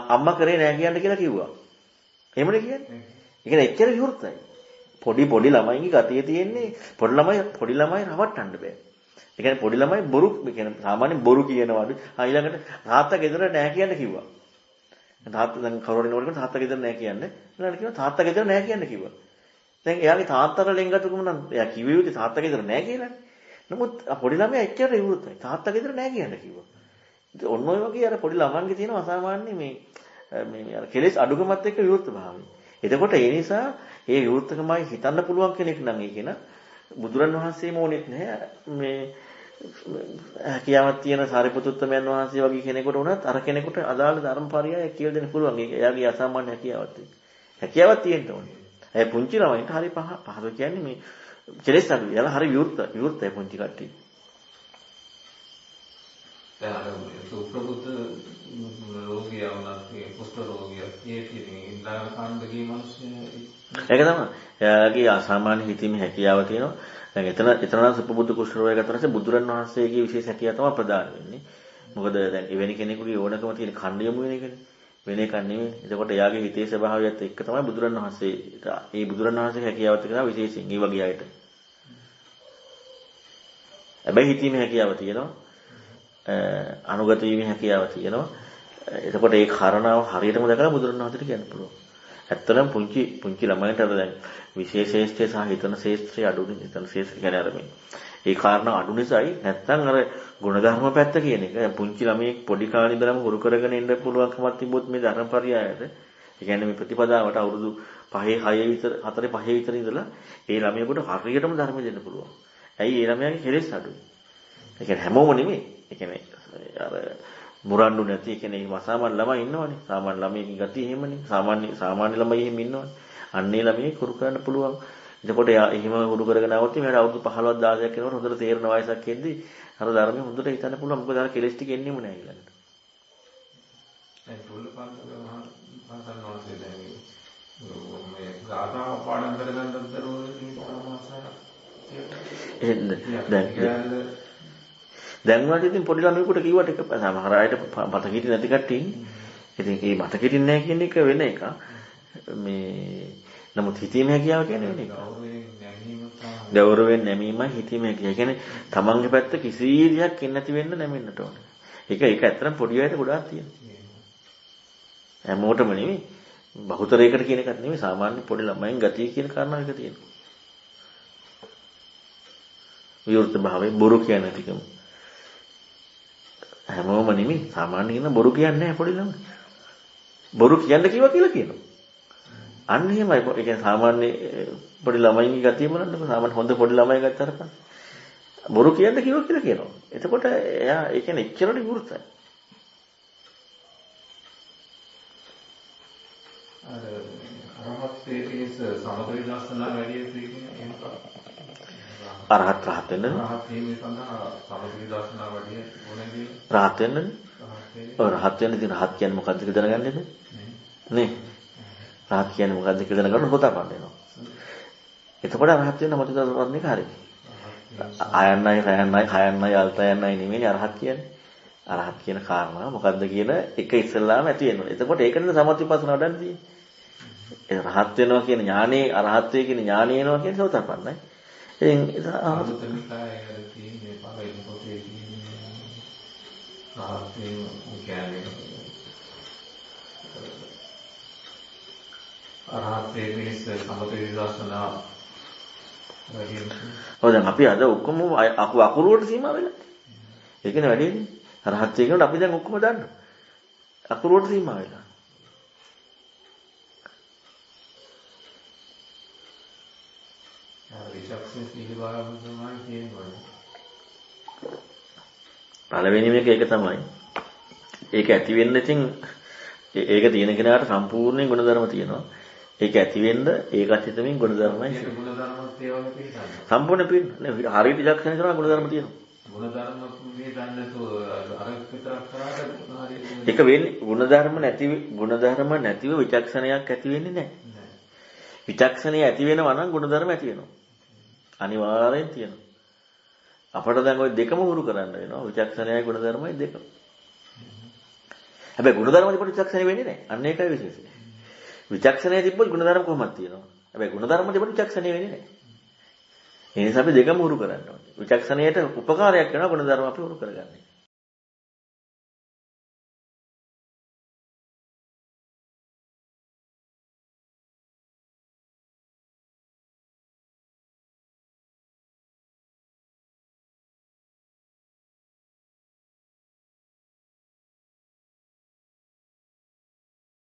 අම්මා කරේ නැහැ කියන්න කියලා කිව්වා. එහෙමනේ කියන්නේ. ඒ කියන්නේ එච්චර විවෘතයි. පොඩි ළමයින්ගේ ගතිය තියෙන්නේ පොඩි ළමයි රවට්ටන්න බෑ. ඒ කියන්නේ පොඩි ළමයි බොරු කියන්නේ සාමාන්‍යයෙන් බොරු කියනවාද ඊළඟට තාත්තා ගෙදර නැහැ කියන්න කිව්වා. තාත්තා දැන් කවුරුහරි නෝනකට තාත්තා ගෙදර නැහැ කියන්නේ. ඊළඟට කිව්වා තාත්තා ගෙදර නැහැ කියන්න කිව්වා. දැන් එයාගේ තාත්තට ලෙන්ගතුකම නම් එයා කිව්වේ යුත්තේ තාත්තා ගෙදර නැහැ කියලානේ. නමුත් පොඩි ළමයා එච්චර විවෘතයි. තාත්තා ගෙදර නැහැ කියන්න කිව්වා. ඔන්න ඔය වගේ අර පොඩි ළමන්ගේ තියෙන අසාමාන්‍ය මේ අර කෙලෙස් අඩුකමත් එක්ක විවෘත භාවය. එතකොට ඒ නිසා ඒ විවෘතකමයි හිතන්න පුළුවන් කෙනෙක් නම් ඒ කියන බුදුරන් වහන්සේම ඕනෙත් නැහැ මේ හැකියාවක් තියෙන සාරිපුත්තුත්මයන් වහන්සේ වගේ කෙනෙකුට උනත් අර කෙනෙකුට අදාළ ධර්මපරියය කියලා දෙන්න පුළුවන්. ඒක එයාගේ අසාමාන්‍ය හැකියාවක් තියෙන. හැකියාවක් තියෙන්න ඕනේ. ඒ පුංචි ළමයින්ට හරි පහසු කියන්නේ මේ කෙලෙස් අඩු. එයාලා හරි විවෘතයි පුංචි කට්ටිය. දැන් අර සුප්‍රබුද්ධ රෝගියා වුණත් ඒ කුෂ්ඨ රෝගියා ඒ කියන්නේ ඉන්ද්‍රයන් කාණ්ඩගේ මිනිස්සු ඒක තමයි. එයාගේ අසාමාන්‍ය හිතීමේ හැකියාව තියෙනවා. දැන් එතන සුප්‍රබුද්ධ කුෂ්ඨ රෝගය ගත්තා පස්සේ බුදුරන් වහන්සේගේ විශේෂ හැකියාව තමයි ප්‍රදාන වෙන්නේ. මොකද දැන් එවැනි කෙනෙකුගේ ඕනකම තියෙන ඛණ්ඩයම වෙන එකනේ. වෙන එකක් නෙමෙයි. එතකොට එයාගේ හිතේ ස්වභාවයත් එක්ක තමයි බුදුරන් වහන්සේට මේ බුදුරන් වහන්සේගේ හැකියාවත් එක්ක තමයි විශේෂයෙන් මේ වගේ අයට. හැබැයි හිතීමේ හැකියාව තියෙනවා. අනුගත වීමේ හැකියාව තියෙනවා. එතකොට ඒ කාරණාව හරියටම දැකලා බුදුරණවහන්සේට කියන්න පුළුවන්. ඇත්තටම පුංචි ළමයින්ට අර දැන් විශේෂ ශේෂ්ත්‍රය සහ හිතන ශේෂ්ත්‍රය අඩුනේ. හිතන ශේෂ්ත්‍රය කියන්නේ අර මේ. ඒ කාරණා අඩු නිසායි නැත්තම් අර ගුණධර්ම පැත්ත කියන එක පුංචි ළමයෙක් පොඩි කාලේ ඉඳලම හුරු කරගෙන ඉන්න පුළුවන්කමක් තිබ්බොත් මේ ධර්මපරියායට ඒ කියන්නේ මේ ප්‍රතිපදාවට අවුරුදු 5 6 විතර 4 5 විතර ඉඳලා ඒ ළමයෙකුට හරියටම ධර්ම දෙන්න පුළුවන්. ඇයි ඒ ළමයාගේ කෙලෙස් අඩුයි. ඒ කියන්නේ හැමෝම නෙමෙයි. ඒ කියන්නේ අර මුරණ්ඩු නැති ඒ කියන්නේ අසාමාන්‍ය ළමයි ඉන්නවනේ. සාමාන්‍ය ළමයිගේ ගතිය එහෙමනේ. සාමාන්‍ය ළමයි එහෙම ඉන්නවනේ. අන්නේ ළමයි කරු කරන්න පුළුවන්. එතකොට එයා එහෙම හුරු කරගෙන આવොත් මෙයාට අවුරුදු 15ක් 16ක් වෙනකොට හොඳට තේරෙන වයසක් එද්දී අර ධර්මයේ හොඳට හිතන්න පුළුවන්. මොකද අර කෙලෙස් ටික එන්නෙම නෑ ඊළඟට. දැන් තුල්ලපාතක මහසන් වහන්සේ දැන් මේ ගාථා පාඩම් කරගන්නත් දැන් වුණාට ඉතින් පොඩි ළමයෙකුට කිව්වට එක සමහර අයට මතක හිටින්නේ නැති කට්ටිය ඉතින් ඒ මතක හිටින්නේ නැහැ කියන එක වෙන එක. මේ නමුත් හිතීමේ හැකියාව කියන්නේ වෙන එක. ගෞරවයෙන් නැමීමයි හිතීමේ හැකියාව. කියන්නේ තමන්ගේ පැත්ත කිසි දෙයක් එන්නේ නැති වෙන්න නැමෙන්නට ඕනේ. ඒක ඇත්තටම පොඩි අයට ගොඩාක් තියෙනවා. හැමෝටම නෙමෙයි. බහුතරයකට කියන එකක් නෙමෙයි. සාමාන්‍ය පොඩි ළමයින් ගතිය කියන කාරණාව එක තියෙනවා. විවෘත භාවයේ බොරු කියන්නේ නැතිකම. හැමෝම නෙමෙයි. සාමාන්‍ය කියන බොරු කියන්නේ නැහැ පොඩි ළමයි. බොරු කියන්න කිව්වා කියලා කියනවා. අන්න එහෙමයි. ඒ කියන්නේ සාමාන්‍ය පොඩි ළමයින්ගේ ගතිය බලන්නකො. සාමාන්‍ය හොඳ පොඩි ළමයි ගත්තාට පස්සේ බොරු කියන්න කිව්වා කියලා කියනවා. එතකොට එයා ඒ කියන්නේ එච්චරට විවෘතයි. අරහත් වේදේශ සමත විදර්ශනා වැඩි කියන්නේ අරහත් වෙන්න රහත් වීම සඳහා සමත විදර්ශනා වැඩි ඕනේදී රහත් වෙන්න රහත් වෙන්න ඉතින් රහත් කියන්නේ මොකද්ද කියලා දැනගන්නද නේ රහත් කියන්නේ මොකද්ද කියලා දැනගන්න හොතපන්න වෙනවා එතකොට රහත් වෙන්න මත දරන්නේ කාරේ ආයන්නයි රයන්නයි හයන්නයි අල්තයන්නයි නෙමෙයි අරහත් කියන්නේ අරහත් කියන කාරණා මොකද්ද කියන එක ඉස්සෙල්ලාම ඇති වෙනවා එතකොට ඒකනේ සමතිපස්සන වඩන්නේ ඒ රහත් වෙනවා කියන ඥානේ අරහත්ත්වයේ කියන ඥානේ එනවා කියන්නේ සෝතපන්නයි එයින් ආගතනිකායේ තියෙන්නේ පළවෙනි පොතේ තියෙන්නේ රහත් වීම කියන්නේ අරහත්ත්වයේ පිණිස සමත විදර්ශනා වැඩි ඔව් දැන් අපි අද ඔක්කොම අකුරු වලට සීමා වෙලා ඒකනේ වැඩිනේ රහත්ත්වයේ කියනකොට අපි දැන් ඔක්කොම දන්නවා අකුරු වලට සීමා වෙලා පළවෙනි මේක ඒක තමයි. ඒක ඇති වෙන්න ඉතින් ඒක තියෙන කෙනාට සම්පූර්ණයෙන් ගුණධර්ම තියෙනවා. ඒක ඇති වෙන්න ඒකත් හිතමින් ගුණධර්මයි. සම්පූර්ණ පින්න. හරියට ඉලක්ෂණ කරනවා ගුණධර්ම තියෙනවා. ගුණධර්ම මේ දන්නතෝ අර විතරක් කරාට හරියට ඒක වෙන්නේ ගුණධර්ම නැතිව විචක්ෂණයක් ඇති වෙන්නේ නැහැ. විචක්ෂණය ඇති වෙනවා නම් ගුණධර්ම ඇති වෙනවා. අනිවාර්යෙන් තියෙනවා. අපට දැන් ওই දෙකම හුරු කරන්න වෙනවා. විචක්ෂණයයි ගුණධර්මයි දෙකම. හැබැයි ගුණධර්ම තිබ්බොත් විචක්ෂණය වෙන්නේ නැහැ. අන්න ඒකයි විශේෂය. විචක්ෂණය තිබ්බොත් ගුණධර්ම කොහොමද තියෙනවා. හැබැයි ගුණධර්ම තිබ්බොත් විචක්ෂණය වෙන්නේ නැහැ. ඒ නිසා අපි දෙකම හුරු කරන්න ඕනේ. විචක්ෂණයට උපකාරයක් වෙනවා ගුණධර්ම අපි හුරු කරගන්නේ.